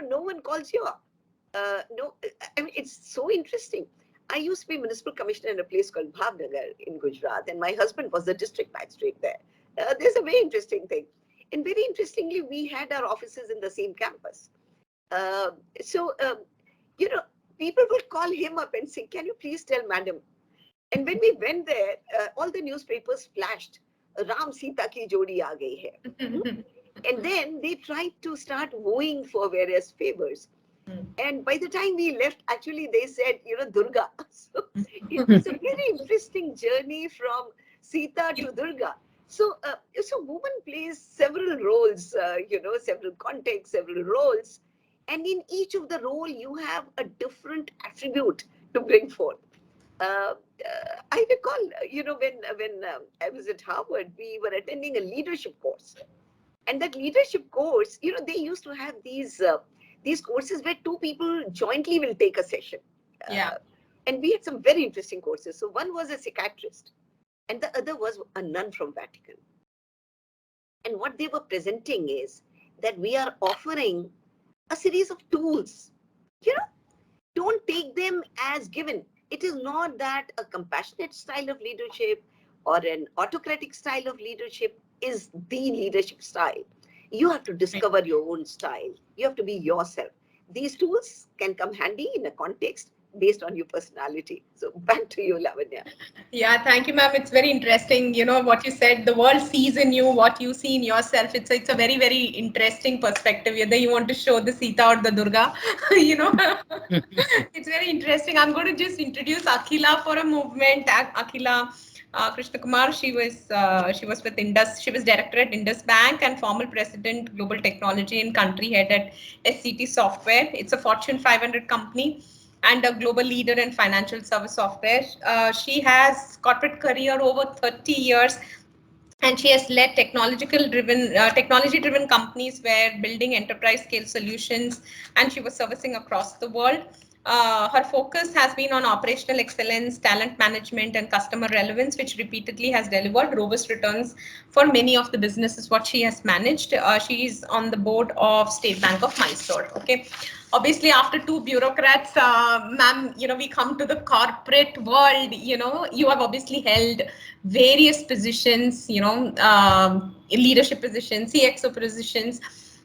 no one calls you up. No, I mean, it's so interesting. I used to be municipal commissioner in a place called Bhavnagar in Gujarat, and my husband was the district magistrate there. There's a very interesting thing. And very interestingly, we had our offices in the same campus. So, people would call him up and say, can you please tell madam? And when we went there, all the newspapers flashed, Ram Sita ki jodi aa gayi hai. And then they tried to start wooing for various favors. And by the time we left, actually, they said, Durga. So it was a very interesting journey from Sita to Durga. So woman plays several roles, several contexts, several roles. And in each of the role, you have a different attribute to bring forth. I recall, when I was at Harvard, we were attending a leadership course. And that leadership course, they used to have these courses where two people jointly will take a session. Yeah. And we had some very interesting courses. So one was a psychiatrist and the other was a nun from Vatican. And what they were presenting is that we are offering a series of tools. Don't take them as given. It is not that a compassionate style of leadership or an autocratic style of leadership is the leadership style. You have to discover your own style. You have to be yourself. These tools can come handy in a context based on your personality. So back to you, Lavanya. Yeah, thank you, ma'am. It's very interesting. What you said, the world sees in you what you see in yourself. It's a very, very interesting perspective. Whether you want to show the Sita or the Durga, it's very interesting. I'm going to just introduce Akhila for a movement. Akhila Krishna Kumar, she was with Indus. She was director at Indus Bank and former president global technology and country head at SCT Software. It's a Fortune 500 company and a global leader in financial service software. She has corporate career over 30 years, and she has led technology driven companies where building enterprise scale solutions, and she was servicing across the world. Her focus has been on operational excellence, talent management, and customer relevance, which repeatedly has delivered robust returns for many of the businesses what she has managed. She is on the board of State Bank of Mysore. Okay. Obviously, after two bureaucrats, ma'am, we come to the corporate world. You have obviously held various positions, leadership positions, CXO positions.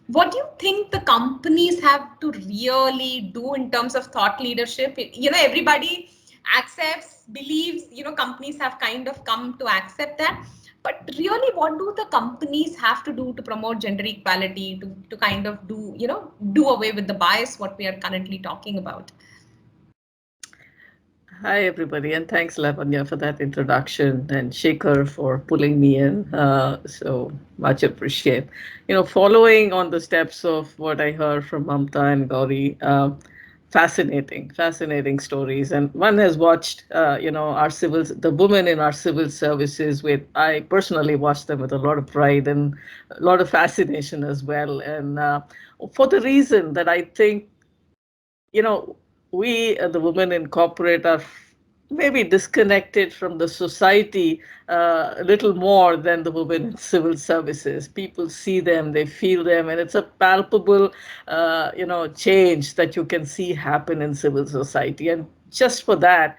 What do you think the companies have to really do in terms of thought leadership? Everybody accepts, believes, companies have kind of come to accept that. But really, what do the companies have to do to promote gender equality, to kind of do away with the bias, what we are currently talking about? Hi, everybody, and thanks, Lavanya, for that introduction, and Shekhar for pulling me in. So much appreciate. Following on the steps of what I heard from Mamta and Gauri, fascinating stories. And one has watched, the women in our civil services with, I personally watched them with a lot of pride and a lot of fascination as well. And for the reason that I think, we, the women in corporate, are maybe disconnected from the society a little more than the women in civil services. People see them, they feel them, and it's a palpable, change that you can see happen in civil society. And just for that,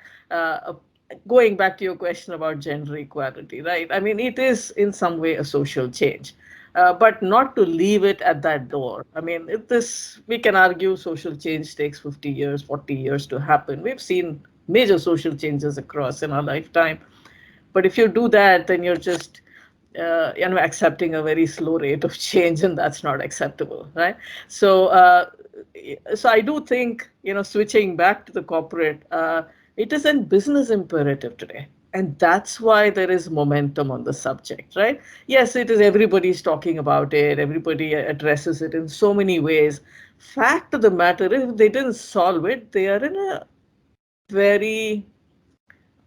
going back to your question about gender equality, right? I mean, it is in some way a social change. But not to leave it at that door. I mean, we can argue social change takes 50 years, 40 years to happen. We've seen major social changes across in our lifetime. But if you do that, then you're just accepting a very slow rate of change, and that's not acceptable, right? So I do think, switching back to the corporate, it is a business imperative today. And that's why there is momentum on the subject, right? Yes, it is, everybody's talking about it. Everybody addresses it in so many ways. Fact of the matter is, if they didn't solve it, they are in a very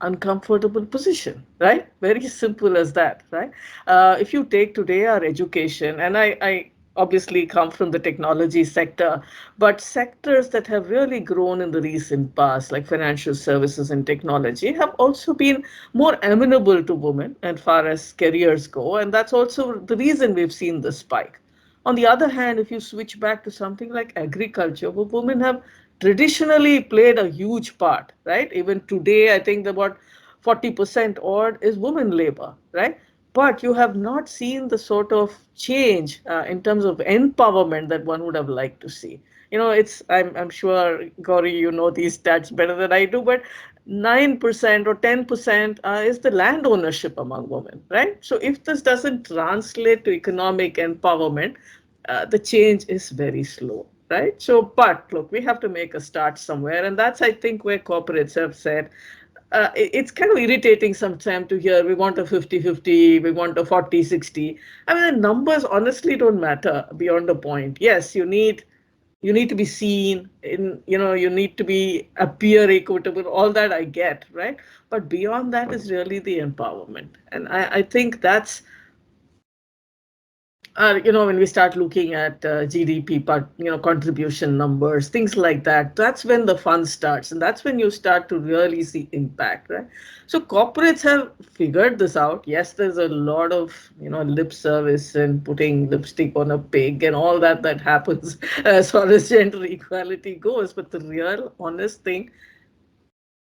uncomfortable position, right? Very simple as that, right? If you take today our education, and I obviously come from the technology sector, but sectors that have really grown in the recent past, like financial services and technology, have also been more amenable to women as far as careers go. And that's also the reason we've seen the spike. On the other hand, if you switch back to something like agriculture, where women have traditionally played a huge part, right? Even today, I think about 40% odd is women labor, right? But you have not seen the sort of change in terms of empowerment that one would have liked to see. I'm sure, Gauri, you know these stats better than I do, but 9% or 10% is the land ownership among women, right? So if this doesn't translate to economic empowerment, the change is very slow, right? So, but look, we have to make a start somewhere. And that's, I think, where corporates have said, it's kind of irritating sometimes to hear we want a 50-50, we want a 40-60. I mean, the numbers honestly don't matter beyond a point. Yes, you need to be seen in, you need to be appear equitable, all that I get, right? But beyond that is really the empowerment. And I think that's when we start looking at GDP, contribution numbers, things like that, that's when the fun starts, and that's when you start to really see impact, right? So corporates have figured this out. Yes, there's a lot of lip service and putting lipstick on a pig and all that happens as far as gender equality goes, but the real honest thing,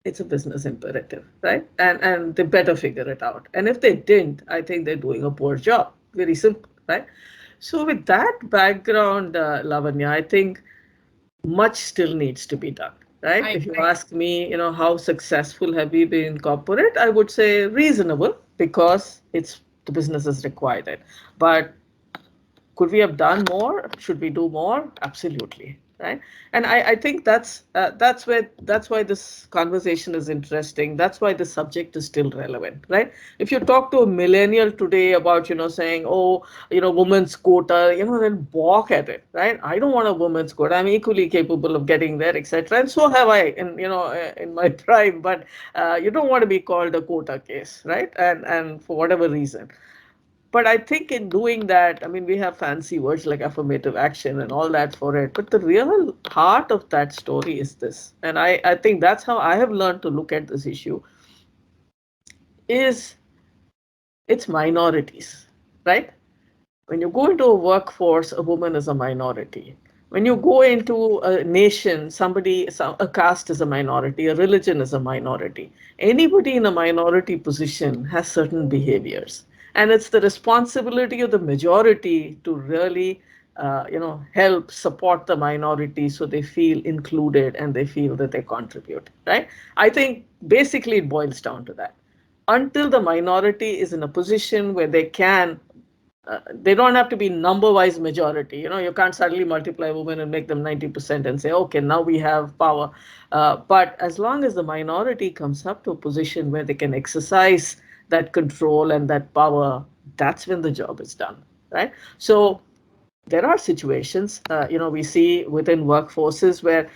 it's a business imperative, right? And they better figure it out. And if they didn't, I think they're doing a poor job. Very simple, right? So with that background, Lavanya, I think much still needs to be done, right? If you ask me, how successful have we been in corporate, I would say reasonable, because the business has required it. But could we have done more? Should we do more? Absolutely, right? And I think that's why this conversation is interesting. That's why the subject is still relevant, right? If you talk to a millennial today about saying, oh, women's quota, then balk at it, right? I don't want a women's quota. I'm equally capable of getting there, etc. And so have I in my prime. But you don't want to be called a quota case, right? And for whatever reason. But I think in doing that, I mean, we have fancy words like affirmative action and all that for it. But the real heart of that story is this. And I think that's how I have learned to look at this issue, is it's minorities, right? When you go into a workforce, a woman is a minority. When you go into a nation, a caste is a minority, a religion is a minority. Anybody in a minority position has certain behaviors. And it's the responsibility of the majority to really, help support the minority so they feel included and they feel that they contribute, right? I think basically it boils down to that. Until the minority is in a position where they don't have to be number-wise majority. You can't suddenly multiply women and make them 90% and say, okay, now we have power. But as long as the minority comes up to a position where they can exercise that control and that power, that's when the job is done, right? So there are situations, we see within workforces where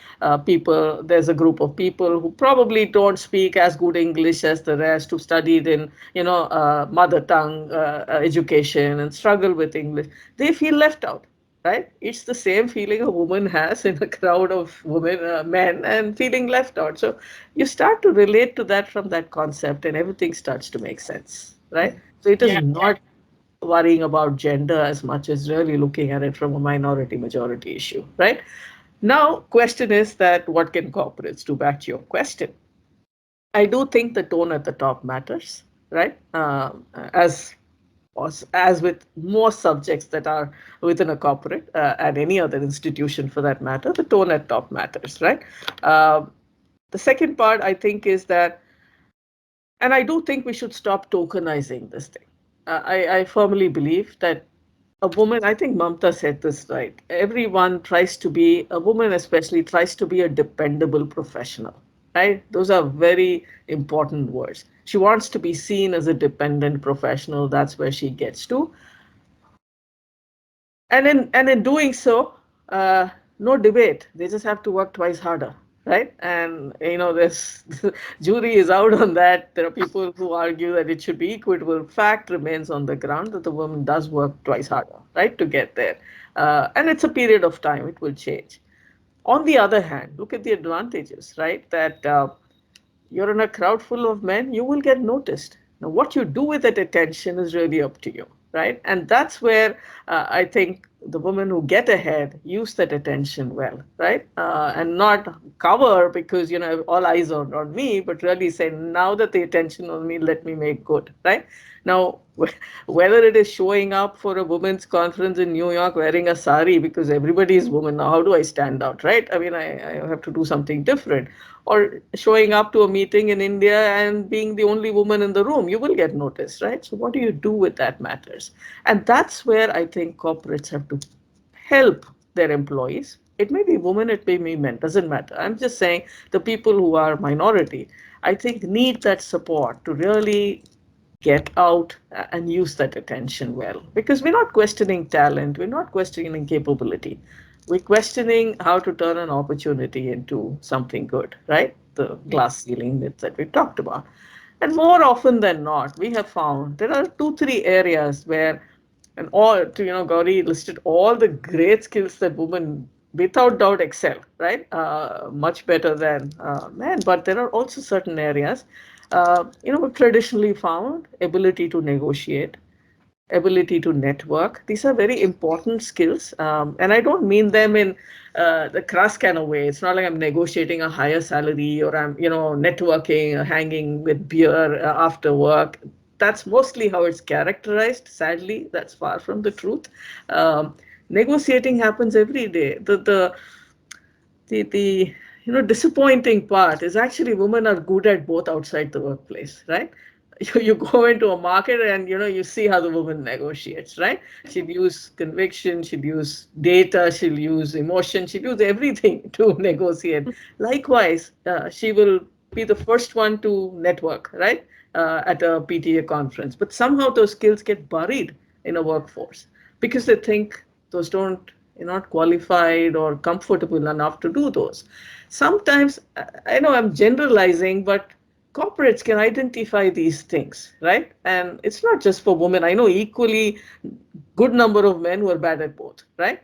there's a group of people who probably don't speak as good English as the rest, who studied in, mother tongue education and struggle with English. They feel left out, right? It's the same feeling a woman has in a crowd of men, and feeling left out. So you start to relate to that from that concept, and everything starts to make sense, right? So it is not worrying about gender as much as really looking at it from a minority majority issue, right? Now, question is that what can corporates do? Back to your question. I do think the tone at the top matters, right? As with most subjects that are within a corporate and any other institution for that matter, the tone at top matters, right? The second part, I think, is that, and I do think we should stop tokenizing this thing. I firmly believe that a woman, I think Mamta said this right, a woman especially tries to be a dependable professional, right? Those are very important words. She wants to be seen as a dependent professional. That's where she gets to. And in doing so, no debate. They just have to work twice harder, right? And this jury is out on that. There are people who argue that it should be equitable. Fact remains on the ground that the woman does work twice harder, right, to get there. And it's a period of time. It will change. On the other hand, look at the advantages, right? That you're in a crowd full of men, you will get noticed. Now, what you do with that attention is really up to you, right? And that's where I think the women who get ahead use that attention well, right? And not cover because, all eyes are on me, but really say, now that the attention on me, let me make good, right? Now, whether it is showing up for a women's conference in New York wearing a sari because everybody is woman now, how do I stand out, right? I mean, I have to do something different. Or showing up to a meeting in India and being the only woman in the room, you will get noticed, right? So what do you do with that matters? And that's where I think corporates have to help their employees. It may be women, it may be men, doesn't matter. I'm just saying the people who are minority, I think need that support to really get out and use that attention well. Because we're not questioning talent, we're not questioning capability. We're questioning how to turn an opportunity into something good, right? The glass ceiling myth that we talked about. And more often than not, we have found there are 2-3 areas where and all, Gauri listed all the great skills that women without doubt excel, right? Much better than men. But there are also certain areas, traditionally found ability to negotiate, ability to network. These are very important skills. And I don't mean them in the crass kind of way. It's not like I'm negotiating a higher salary or I'm, networking or hanging with beer after work. That's mostly how it's characterized. Sadly, that's far from the truth. Negotiating happens every day. The disappointing part is actually women are good at both outside the workplace, right? You go into a market and you see how the woman negotiates, right? She'll use conviction, she'll use data, she'll use emotion, she'll use everything to negotiate. Likewise, she will be the first one to network, right? At a PTA conference. But somehow those skills get buried in a workforce because they think those don't, you're not qualified or comfortable enough to do those. Sometimes, I know I'm generalizing, but corporates can identify these things, right? And it's not just for women. I know equally good number of men who are bad at both, right?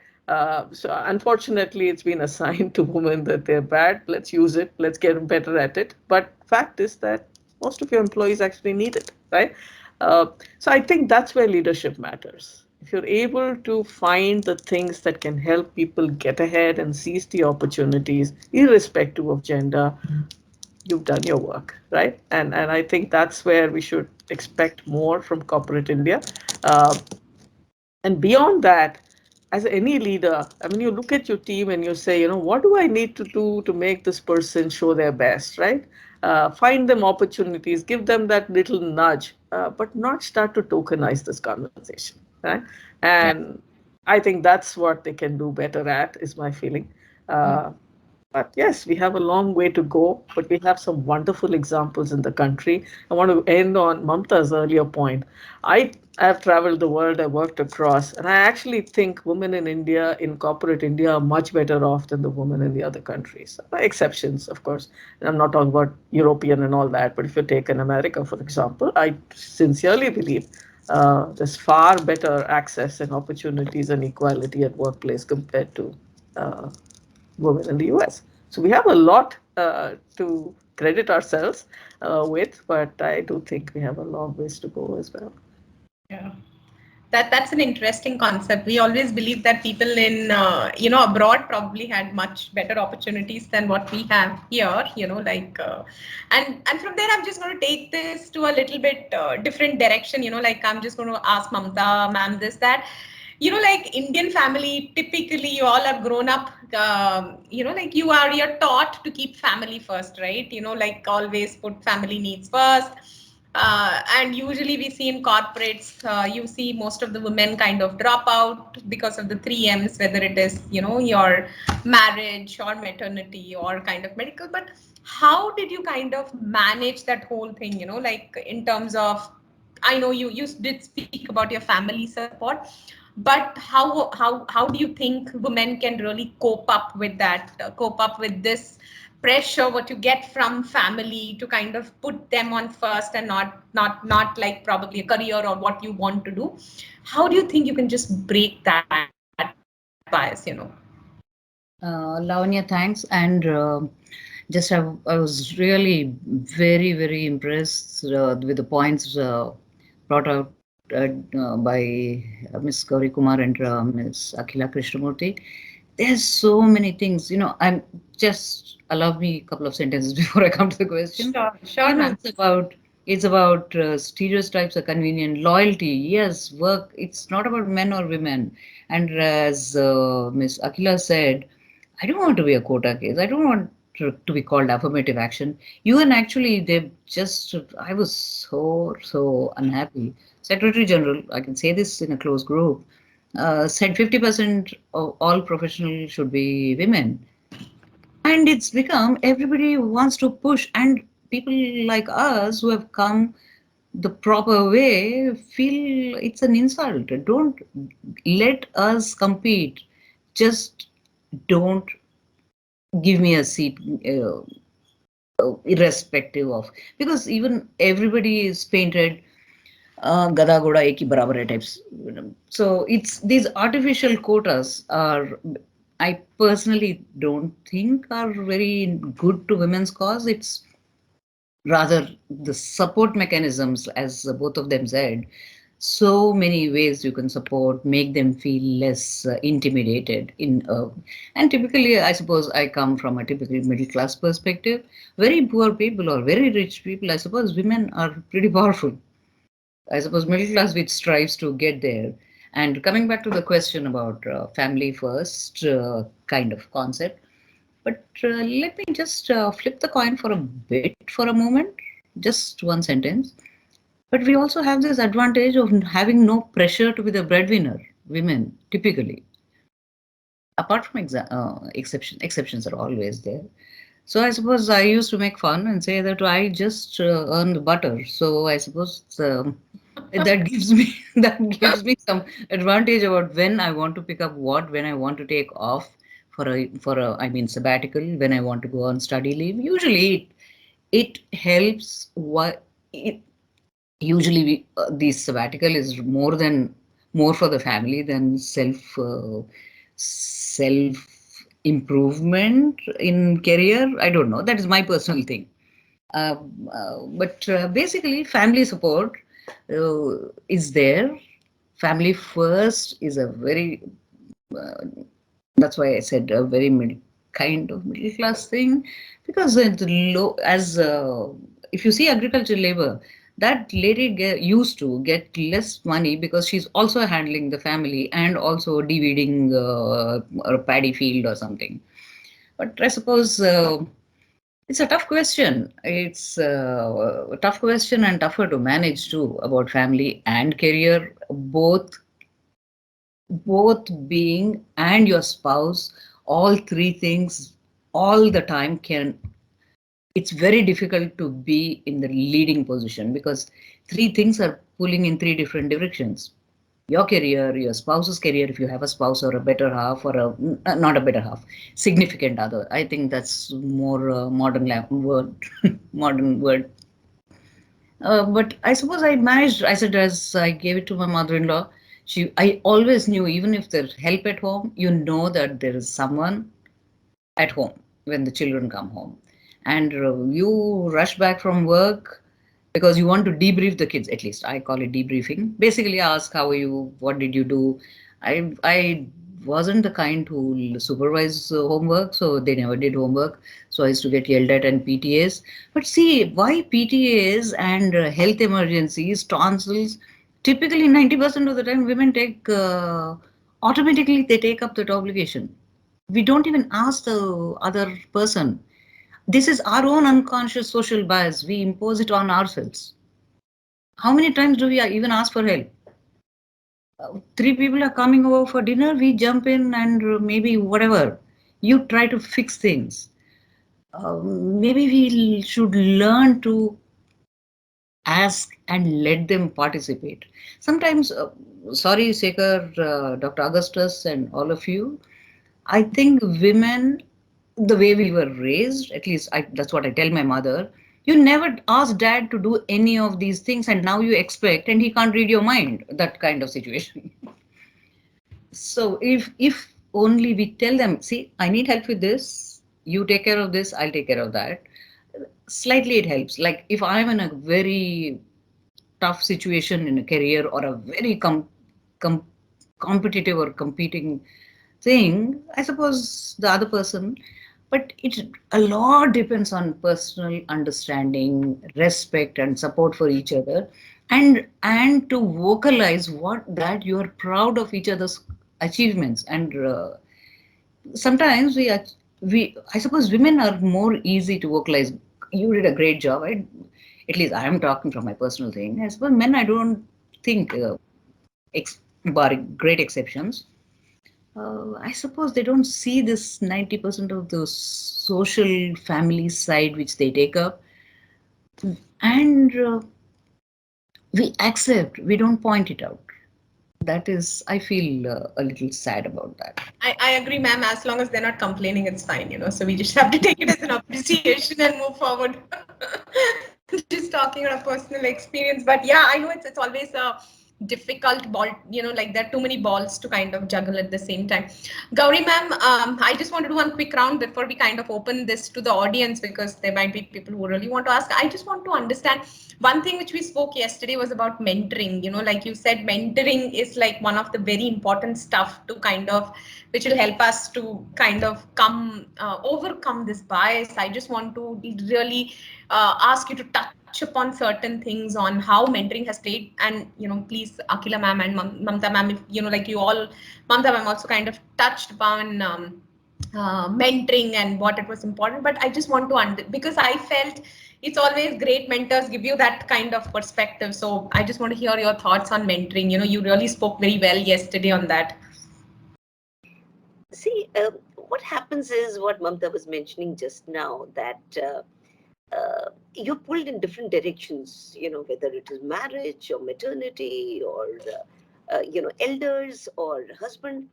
So unfortunately, it's been assigned to women that they're bad. Let's use it. Let's get better at it. But fact is that most of your employees actually need it, right? So I think that's where leadership matters. If you're able to find the things that can help people get ahead and seize the opportunities, irrespective of gender, you've done your work, right? And I think that's where we should expect more from corporate India. Uh, and beyond that, as any leader, I mean, you look at your team and you say, what do I need to do to make this person show their best, right? Find them opportunities, give them that little nudge, but not start to tokenize this conversation, right? And I think that's what they can do better at, is my feeling. But yes, we have a long way to go, but we have some wonderful examples in the country. I want to end on Mamta's earlier point. I have traveled the world, I worked across, and I actually think women in India, in corporate India, are much better off than the women in the other countries. Exceptions, of course. And I'm not talking about European and all that, but if you take in America, for example, I sincerely believe there's far better access and opportunities and equality at workplace compared to women in the US. So we have a lot to credit ourselves with, but I do think we have a long ways to go as well. Yeah. That's an interesting concept. We always believe that people in abroad probably had much better opportunities than what we have here. And from there I'm just going to take this to a little bit different direction. I'm just going to ask Mamta ma'am this, that like Indian family, typically you all have grown up, you're taught to keep family first, right? Always put family needs first. And usually we see in corporates, you see most of the women kind of drop out because of the 3Ms, whether it is, your marriage or maternity or kind of medical. But how did you kind of manage that whole thing, in terms of, I know you did speak about your family support, but how do you think women can really cope up with that, cope up with this pressure what you get from family to kind of put them on first and not like probably a career or what you want to do? How do you think you can just break that bias? Lavanya, thanks. And I was really very, very impressed with the points brought out by Ms. Gauri Kumar and Ms. Akhila Krishnamurti. There's so many things, I'm just allow me a couple of sentences before I come to the question. Sure. It's about stereotypes are convenient. Loyalty, yes. Work, it's not about men or women. And as Ms. Akhila said, I don't want to be a quota case. I don't want to be called affirmative action. And actually, I was so unhappy. Secretary General, I can say this in a closed group, said 50% of all professionals should be women. And it's become everybody wants to push, and people like us who have come the proper way feel it's an insult. Don't let us compete. Just don't give me a seat, irrespective of, because even everybody is painted. Gada Goda Eki Barabar hai types. So it's these artificial quotas are, I personally don't think are very good to women's cause. It's rather the support mechanisms, as both of them said. So many ways you can support, make them feel less intimidated. And typically, I suppose I come from a typical middle class perspective. Very poor people or very rich people, I suppose women are pretty powerful. I suppose middle class which strives to get there. And coming back to the question about family first kind of concept, but let me just flip the coin for a bit for a moment, just one sentence. But we also have this advantage of having no pressure to be the breadwinner, women typically. Apart from exceptions are always there. So I suppose I used to make fun and say that I just earn the butter. So I suppose that gives me some advantage about when I want to pick up what, when I want to take off for a I mean sabbatical, when I want to go on study leave. Usually it helps. What it, usually the sabbatical is more for the family than self improvement in career. I don't know. That is my personal thing. But basically, family support is there. Family first is a very, uh, that's why I said a very kind of middle class thing, because it's low as if you see agricultural labor, that lady used to get less money because she's also handling the family and also de-weeding a paddy field or something. But I suppose it's a tough question. It's a tough question and tougher to manage too about family and career, both being and your spouse, all three things all the time can. It's very difficult to be in the leading position because three things are pulling in three different directions. Your career, your spouse's career, if you have a spouse or a better half or not a better half, significant other. I think that's more modern word, modern word. But I suppose I managed. I said as I gave it to my mother-in-law. I always knew, even if there's help at home, you know that there is someone at home when the children come home, and you rush back from work because you want to debrief the kids. At least I call it debriefing. Basically, ask how are you, what did you do. I wasn't the kind who supervise homework, so they never did homework. So I used to get yelled at and PTAs. But see, why PTAs and health emergencies, tonsils? Typically, 90% of the time, women take automatically they take up that obligation. We don't even ask the other person. This is our own unconscious social bias. We impose it on ourselves. How many times do we even ask for help? Three people are coming over for dinner, we jump in and maybe whatever. You try to fix things. Maybe we should learn to ask and let them participate. Sometimes, sorry, Sekhar, Dr. Augustus, and all of you, I think women, the way we were raised, at least that's what I tell my mother, you never ask dad to do any of these things and now you expect and he can't read your mind, that kind of situation. So if only we tell them, see, I need help with this, you take care of this, I'll take care of that. Slightly it helps. Like if I'm in a very tough situation in a career or a very competitive or competing thing, I suppose the other person, but it a lot depends on personal understanding, respect, and support for each other, and to vocalize what that you are proud of each other's achievements. And sometimes we I suppose women are more easy to vocalize. You did a great job. At least I am talking from my personal thing. I suppose men, I don't think, barring great exceptions, I suppose they don't see this 90% of the social family side which they take up. And we accept, we don't point it out. That is, I feel a little sad about that. I agree, ma'am. As long as they're not complaining, it's fine, So we just have to take it as an appreciation and move forward. just talking out of personal experience. But yeah, I know it's always a difficult ball, like there are too many balls to kind of juggle at the same time. Gauri ma'am, I just want to do one quick round before we kind of open this to the audience, because there might be people who really want to ask. I just want to understand one thing which we spoke yesterday was about mentoring. Like you said, mentoring is like one of the very important stuff to kind of, which will help us to kind of overcome this bias. I just want to really ask you to touch upon certain things on how mentoring has played. And please, Akila ma'am and Mamta ma'am, if like you all, Mamta ma'am also kind of touched upon mentoring and what it was important. But I just want to because I felt it's always great mentors give you that kind of perspective. So I just want to hear your thoughts on mentoring. You really spoke very well yesterday on that. See, what happens is what Mamta was mentioning just now, that you're pulled in different directions, whether it is marriage or maternity or, elders or husband.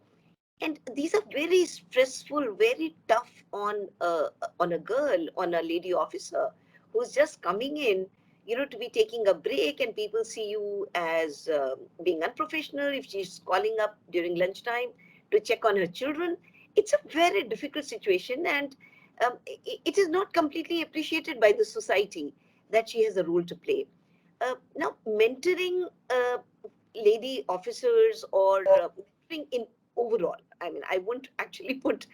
And these are very stressful, very tough on a girl, on a lady officer who's just coming in, to be taking a break, and people see you as being unprofessional if she's calling up during lunchtime to check on her children. It's a very difficult situation, and it is not completely appreciated by the society that she has a role to play. Now, mentoring lady officers or mentoring in overall, I mean, I won't actually put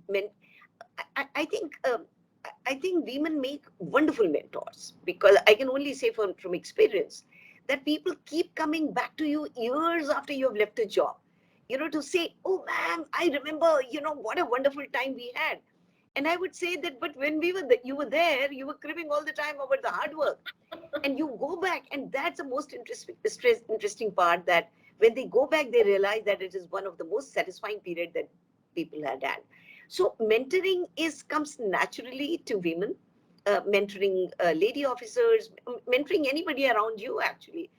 men. I think I think women make wonderful mentors, because I can only say from experience that people keep coming back to you years after you have left a job, to say, "Oh, ma'am, I remember, what a wonderful time we had." And I would say that, but when you were there, you were cribbing all the time about the hard work. And you go back, and that's the most interesting part, that when they go back, they realize that it is one of the most satisfying period that people had. So mentoring comes naturally to women, mentoring lady officers, mentoring anybody around you, actually.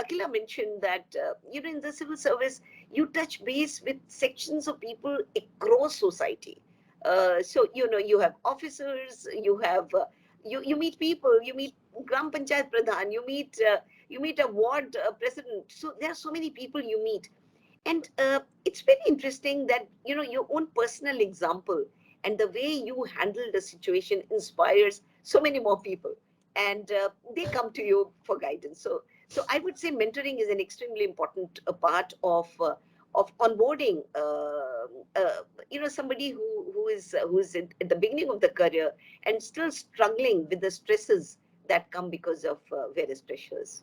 Akila mentioned that, in the civil service, you touch base with sections of people across society. So, you have officers, you meet people, you meet Gram Panchayat Pradhan, you meet a ward president. So there are so many people you meet. And it's very interesting that, your own personal example and the way you handle the situation inspires so many more people. And they come to you for guidance. So I would say mentoring is an extremely important part of onboarding, somebody who is at the beginning of the career and still struggling with the stresses that come because of various pressures.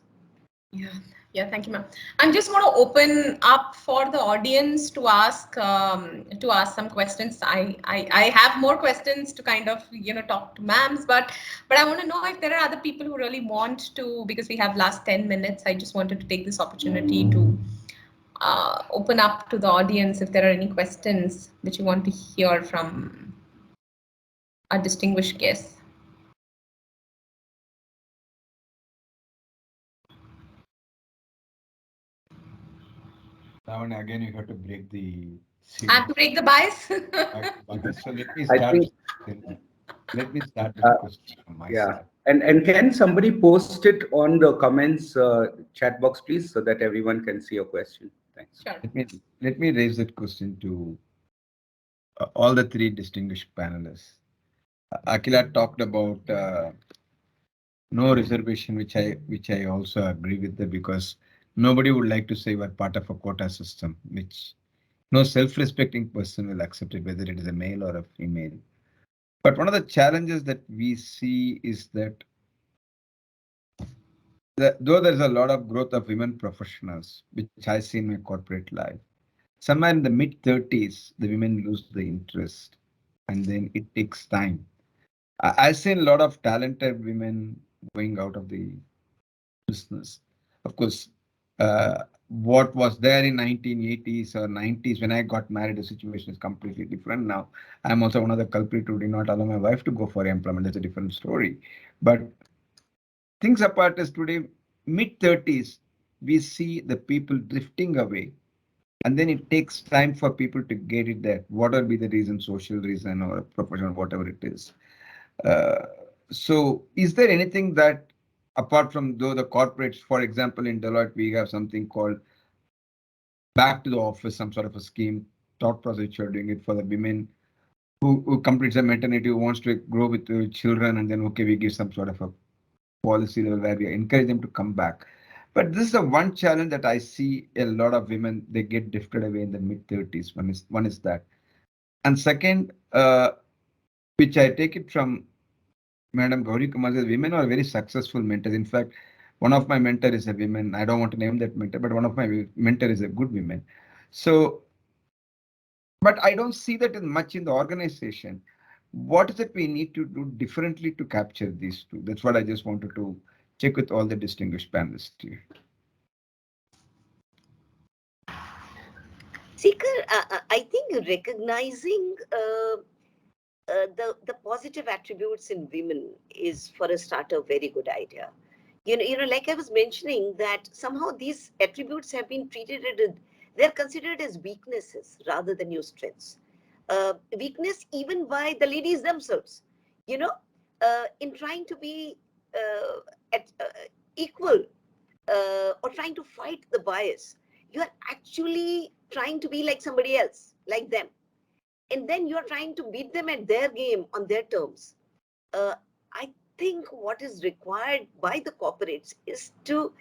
Yeah, thank you, ma'am. I'm just going to open up for the audience to ask some questions. I have more questions to kind of talk to ma'ams, but I want to know if there are other people who really want to, because we have last 10 minutes. I just wanted to take this opportunity to open up to the audience if there are any questions which you want to hear from our distinguished guests. Now and again, you have to break the seal. I have to break the bias. So let me start. Let me start with a question from my side. And can somebody post it on the comments chat box, please, so that everyone can see your question? Thanks. Sure. Let me raise that question to all the three distinguished panelists. Akila talked about no reservation, which I also agree with that, because nobody would like to say we're part of a quota system, which no self-respecting person will accept it, whether it is a male or a female. But one of the challenges that we see is that though there's a lot of growth of women professionals, which I see in my corporate life, somewhere in the mid-30s, the women lose the interest, and then it takes time. I've seen a lot of talented women going out of the business. Of course, what was there in 1980s or 90s when I got married, the situation is completely different now. I'm also one of the culprits who did not allow my wife to go for employment. That's a different story. But things apart is today, mid-30s, we see the people drifting away. And then it takes time for people to get it there. What will be the reason, social reason or professional, whatever it is. So is there anything that, apart from though the corporates, for example, in Deloitte, we have something called back to the office, some sort of a scheme, thought process you're doing it for the women who completes a maternity, who wants to grow with children, and then, okay, we give some sort of a policy level where we encourage them to come back. But this is the one challenge that I see a lot of women, they get drifted away in the mid-30s. One is that. And second, which I take it from Madam Gauri Kumar, says women are very successful mentors. In fact, one of my mentor is a woman. I don't want to name that mentor, but one of my mentor is a good woman. So, but I don't see that much in the organization. What is it we need to do differently to capture these two? That's what I just wanted to check with all the distinguished panelists here. Seeker, I think recognizing the positive attributes in women is, for a starter, a very good idea. Like I was mentioning, that somehow these attributes have been treated, they're considered as weaknesses rather than your strengths. Weakness even by the ladies themselves, in trying to be equal or trying to fight the bias. You are actually trying to be like somebody else, like them. And then you're trying to beat them at their game on their terms. I think what is required by the corporates is to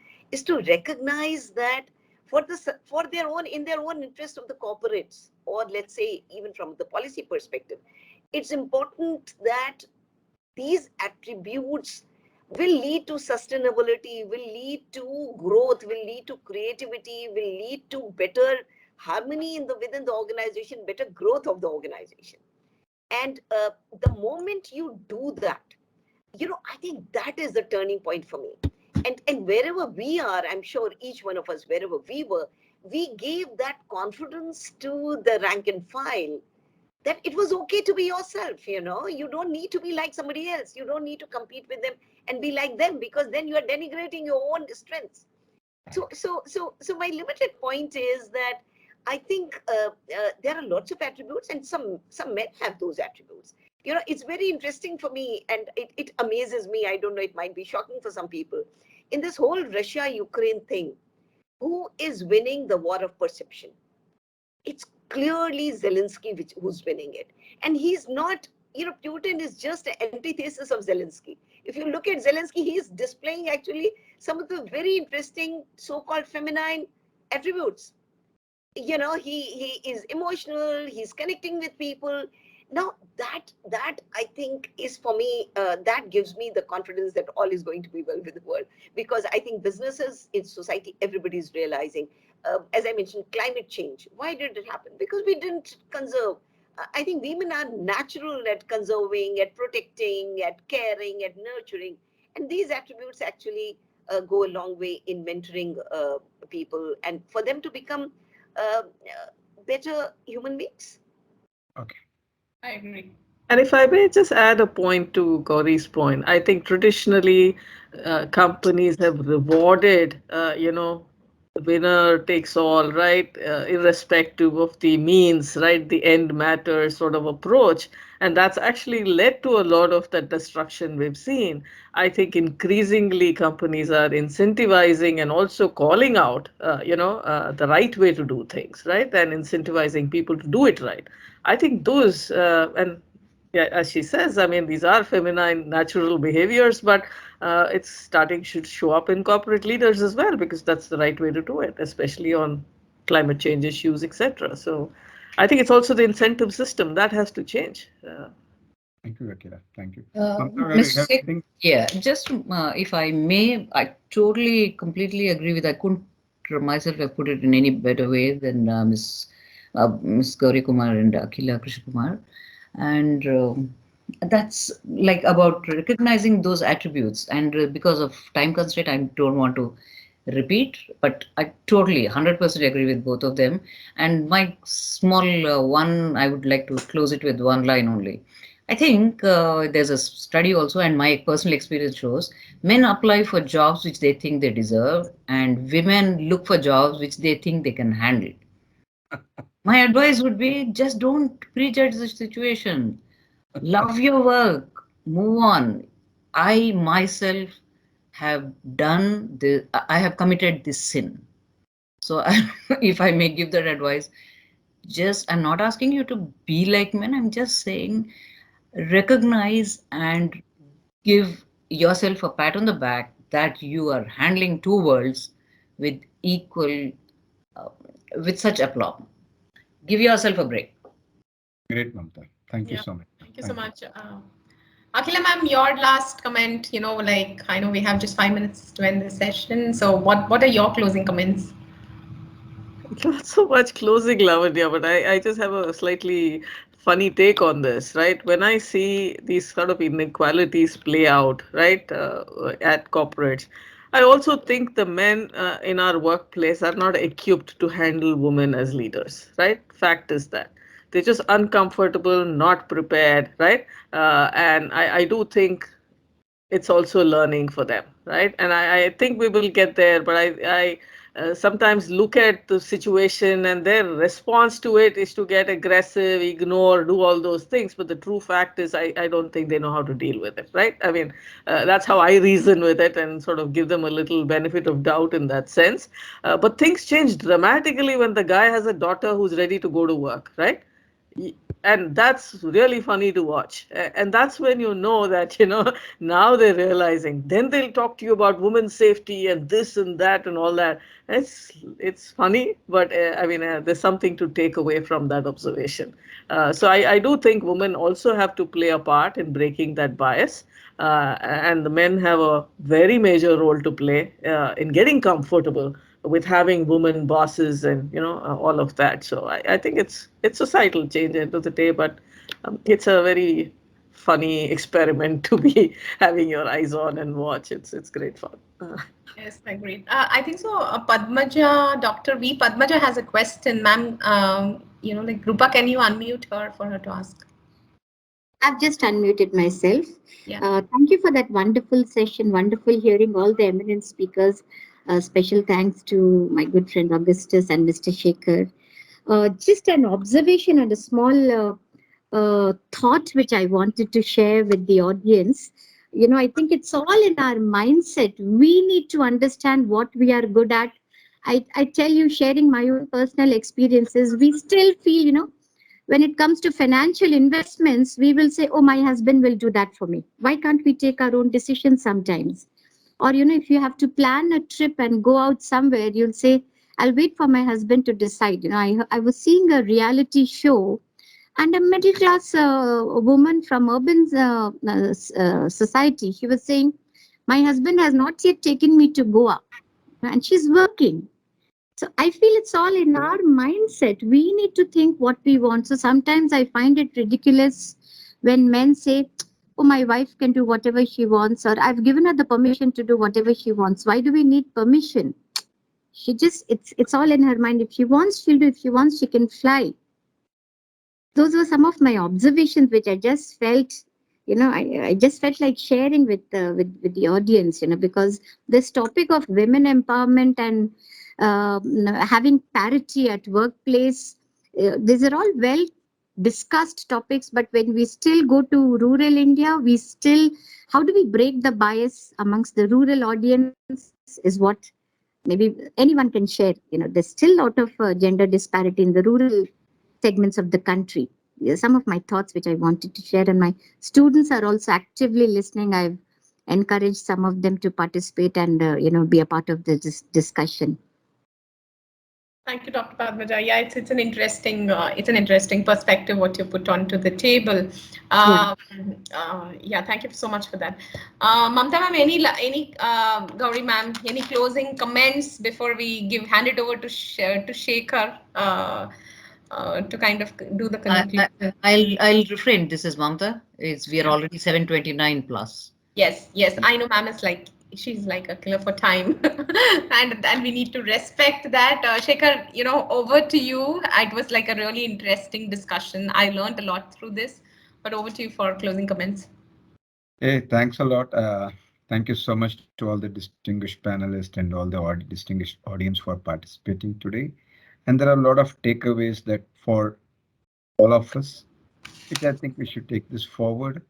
recognize that for their own, in their own interest of the corporates, or let's say even from the policy perspective, it's important that these attributes will lead to sustainability, will lead to growth, will lead to creativity, will lead to better harmony within the organization, better growth of the organization. And the moment you do that, I think that is the turning point for me. And wherever we are, I'm sure each one of us, wherever we were, we gave that confidence to the rank and file that it was okay to be yourself. You don't need to be like somebody else. You don't need to compete with them and be like them, because then you are denigrating your own strengths. So my limited point is that I think there are lots of attributes, and some men have those attributes. It's very interesting for me, and it amazes me. I don't know, it might be shocking for some people. In this whole Russia-Ukraine thing, who is winning the war of perception? It's clearly Zelensky who's winning it. And he's not, Putin is just an antithesis of Zelensky. If you look at Zelensky, he's displaying actually some of the very interesting so-called feminine attributes. He is emotional, he's connecting with people. Now that I think is, for me, that gives me the confidence that all is going to be well with the world, because I think businesses, in society, everybody's realizing, as I mentioned, climate change. Why did it happen? Because we didn't conserve. I think women are natural at conserving, at protecting, at caring, at nurturing, and these attributes actually go a long way in mentoring people, and for them to become better human beings. Okay. I agree. And if I may just add a point to Gauri's point, I think traditionally companies have rewarded, winner takes all, right? Irrespective of the means, right? The end matters sort of approach. And that's actually led to a lot of the destruction we've seen. I think increasingly companies are incentivizing and also calling out, the right way to do things, right? And incentivizing people to do it right. I think those, and yeah, as she says, I mean, these are feminine natural behaviors, but it's starting to show up in corporate leaders as well, because that's the right way to do it, especially on climate change issues, etc. So I think it's also the incentive system that has to change. Thank you, Akira. Thank you. Ms. Sheikh, yeah, just if I may, I totally, completely agree with. I couldn't myself have put it in any better way than Ms. Gauri Kumar and Akila Krishna Kumar, and that's like about recognizing those attributes. And because of time constraint, I don't want to repeat, but I totally 100% agree with both of them. And my small one, I would like to close it with one line only. I think there's a study also, and my personal experience shows men apply for jobs which they think they deserve, and women look for jobs which they think they can handle. My advice would be, just don't prejudge the situation. Love your work, move on. I myself have done the, I have committed this sin. So if I may give that advice, just, I'm not asking you to be like men. I'm just saying, recognize and give yourself a pat on the back that you are handling two worlds with equal, uh, with such aplomb. Give yourself a break. Great, Mamta. Thank you Yeah. so much. Thank you so much. Akila ma'am, your last comment, like I know we have just 5 minutes to end the session. So what are your closing comments? Not so much closing, Lavanya, but I just have a slightly funny take on this, right? When I see these sort of inequalities play out, right, at corporates, I also think the men in our workplace are not equipped to handle women as leaders, right? Fact is that they're just uncomfortable, not prepared, right? And I do think it's also learning for them, right? And I think we will get there, but I sometimes look at the situation and their response to it is to get aggressive, ignore, do all those things. But the true fact is I don't think they know how to deal with it, right? I mean, that's how I reason with it and sort of give them a little benefit of doubt in that sense. But things change dramatically when the guy has a daughter who's ready to go to work, right? And that's really funny to watch. And that's when you know that now they're realizing. Then they'll talk to you about women's safety and this and that and all that. It's funny, but I mean, there's something to take away from that observation. So I do think women also have to play a part in breaking that bias. And the men have a very major role to play in getting comfortable with having women bosses and all of that. So I think it's societal change end of the day, but it's a very funny experiment to be having your eyes on and watch. It's great fun. Yes, I agree. I think so. Padmaja, Dr. V. Padmaja has a question, ma'am. Like Rupa, can you unmute her for her to ask? I've just unmuted myself. Yeah. Thank you for that wonderful session. Wonderful hearing all the eminent speakers. Special thanks to my good friend Augustus and Mr. Shekhar. Just an observation and a small thought which I wanted to share with the audience. I think it's all in our mindset. We need to understand what we are good at. I tell you, sharing my own personal experiences, we still feel, when it comes to financial investments, we will say, oh, my husband will do that for me. Why can't we take our own decisions sometimes? Or, if you have to plan a trip and go out somewhere, you'll say, I'll wait for my husband to decide. I was seeing a reality show, and a middle class woman from urban society, she was saying, my husband has not yet taken me to Goa, and she's working. So I feel it's all in our mindset. We need to think what we want. So sometimes I find it ridiculous when men say, oh, my wife can do whatever she wants, or I've given her the permission to do whatever she wants. Why do we need permission? She just, it's all in her mind. If she wants, she'll do. If she wants, she can fly. Those were some of my observations, which I just felt, I just felt like sharing with the audience, because this topic of women empowerment and having parity at workplace, these are all well discussed topics. But when we still go to rural India, how do we break the bias amongst the rural audience is what maybe anyone can share. There's still a lot of gender disparity in the rural segments of the country. Some of my thoughts which I wanted to share, and my students are also actively listening. I've encouraged some of them to participate and be a part of the discussion. Thank you, Dr. Padmaja. Yeah, it's an interesting perspective what you put onto the table. Yeah, thank you so much for that. Mamta ma'am, any Gauri ma'am, any closing comments before we hand it over to Shekhar to kind of do the conclusion? I'll refrain. This is Mamta. We are already 7:29 plus. Yes, I know ma'am is like, she's like a killer for time and we need to respect that. Shekhar, over to you. It was like a really interesting discussion. I learned a lot through this, but over to you for closing comments. Hey, thanks a lot. Thank you so much to all the distinguished panelists and all the distinguished audience for participating today. And there are a lot of takeaways that for all of us, which I think we should take this forward.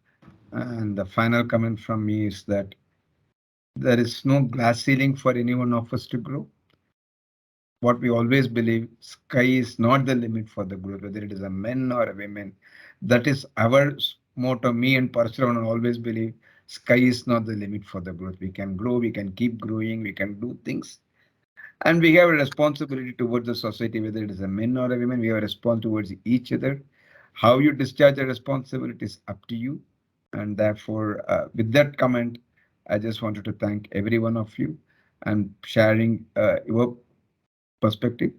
And the final comment from me is that there is no glass ceiling for any one of us to grow. What we always believe, sky is not the limit for the growth, whether it is a men or a women. That is our motto. Me and Parsuram always believe sky is not the limit for the growth. We can grow, we can keep growing, we can do things. And we have a responsibility towards the society, whether it is a men or a women, we have a responsibility towards each other. How you discharge the responsibility is up to you. And therefore, with that comment, I just wanted to thank every one of you and sharing your perspective.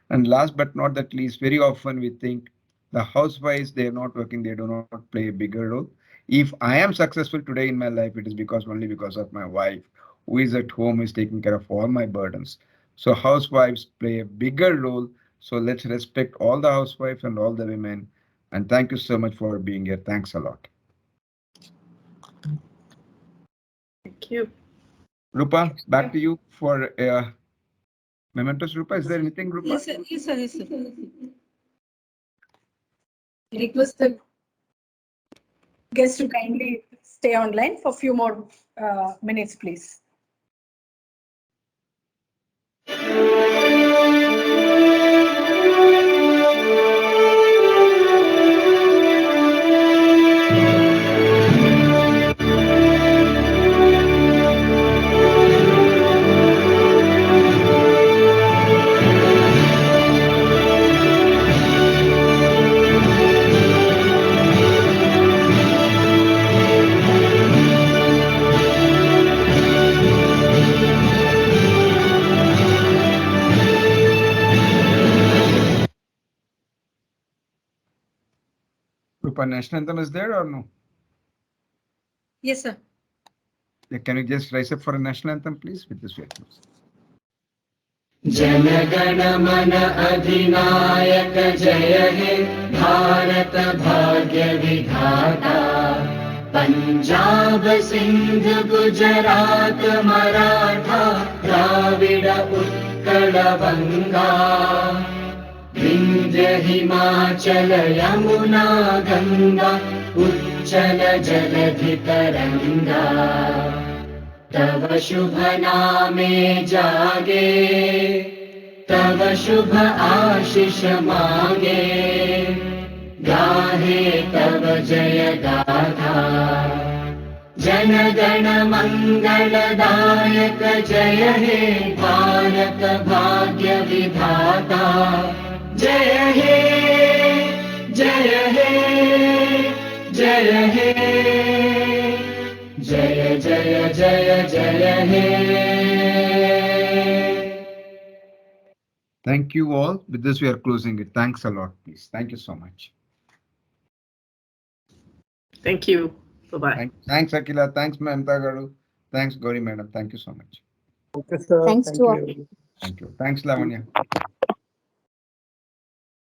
And last but not that least, very often we think the housewives, they are not working, they do not play a bigger role. If I am successful today in my life, it is only because of my wife, who is at home, is taking care of all my burdens. So housewives play a bigger role. So let's respect all the housewives and all the women. And thank you so much for being here. Thanks a lot. Thank you. Rupa, back to you for mementos. Rupa, is there anything, Rupa? Yes, sir. Yes, sir. Yes, sir. Request the guests to kindly stay online for a few more minutes, please. Rupa, national anthem is there or no? Yes, sir. Can you just rise up for a national anthem, please, with this way? जनगण मन अधिनायक जय हे भारत भाग्य विधाता पंजाब सिंध गुजरात मराठा द्राविड उत्कल बंगा विंध्य हिमाचल यमुना गंगा उच्चल जलधि तरंगा तव शुभ नामे जागे तव शुभ आशीष मांगे गाहे तव जय गाथा जन गण मंगलदायक जय हे भारत भाग्य विधाता जय हे जय हे जय हे जय जय जय जय हे. Thank you all. With this, we are closing it. Thanks a lot, please. Thank you so much. Thank you. Bye-bye. Thanks, Akila. Thanks, Mamta Garu. Thanks, Gauri Madam. Thank you so much. Okay, sir. Thanks Thank to all. you. Thank you. Thanks, Lavanya.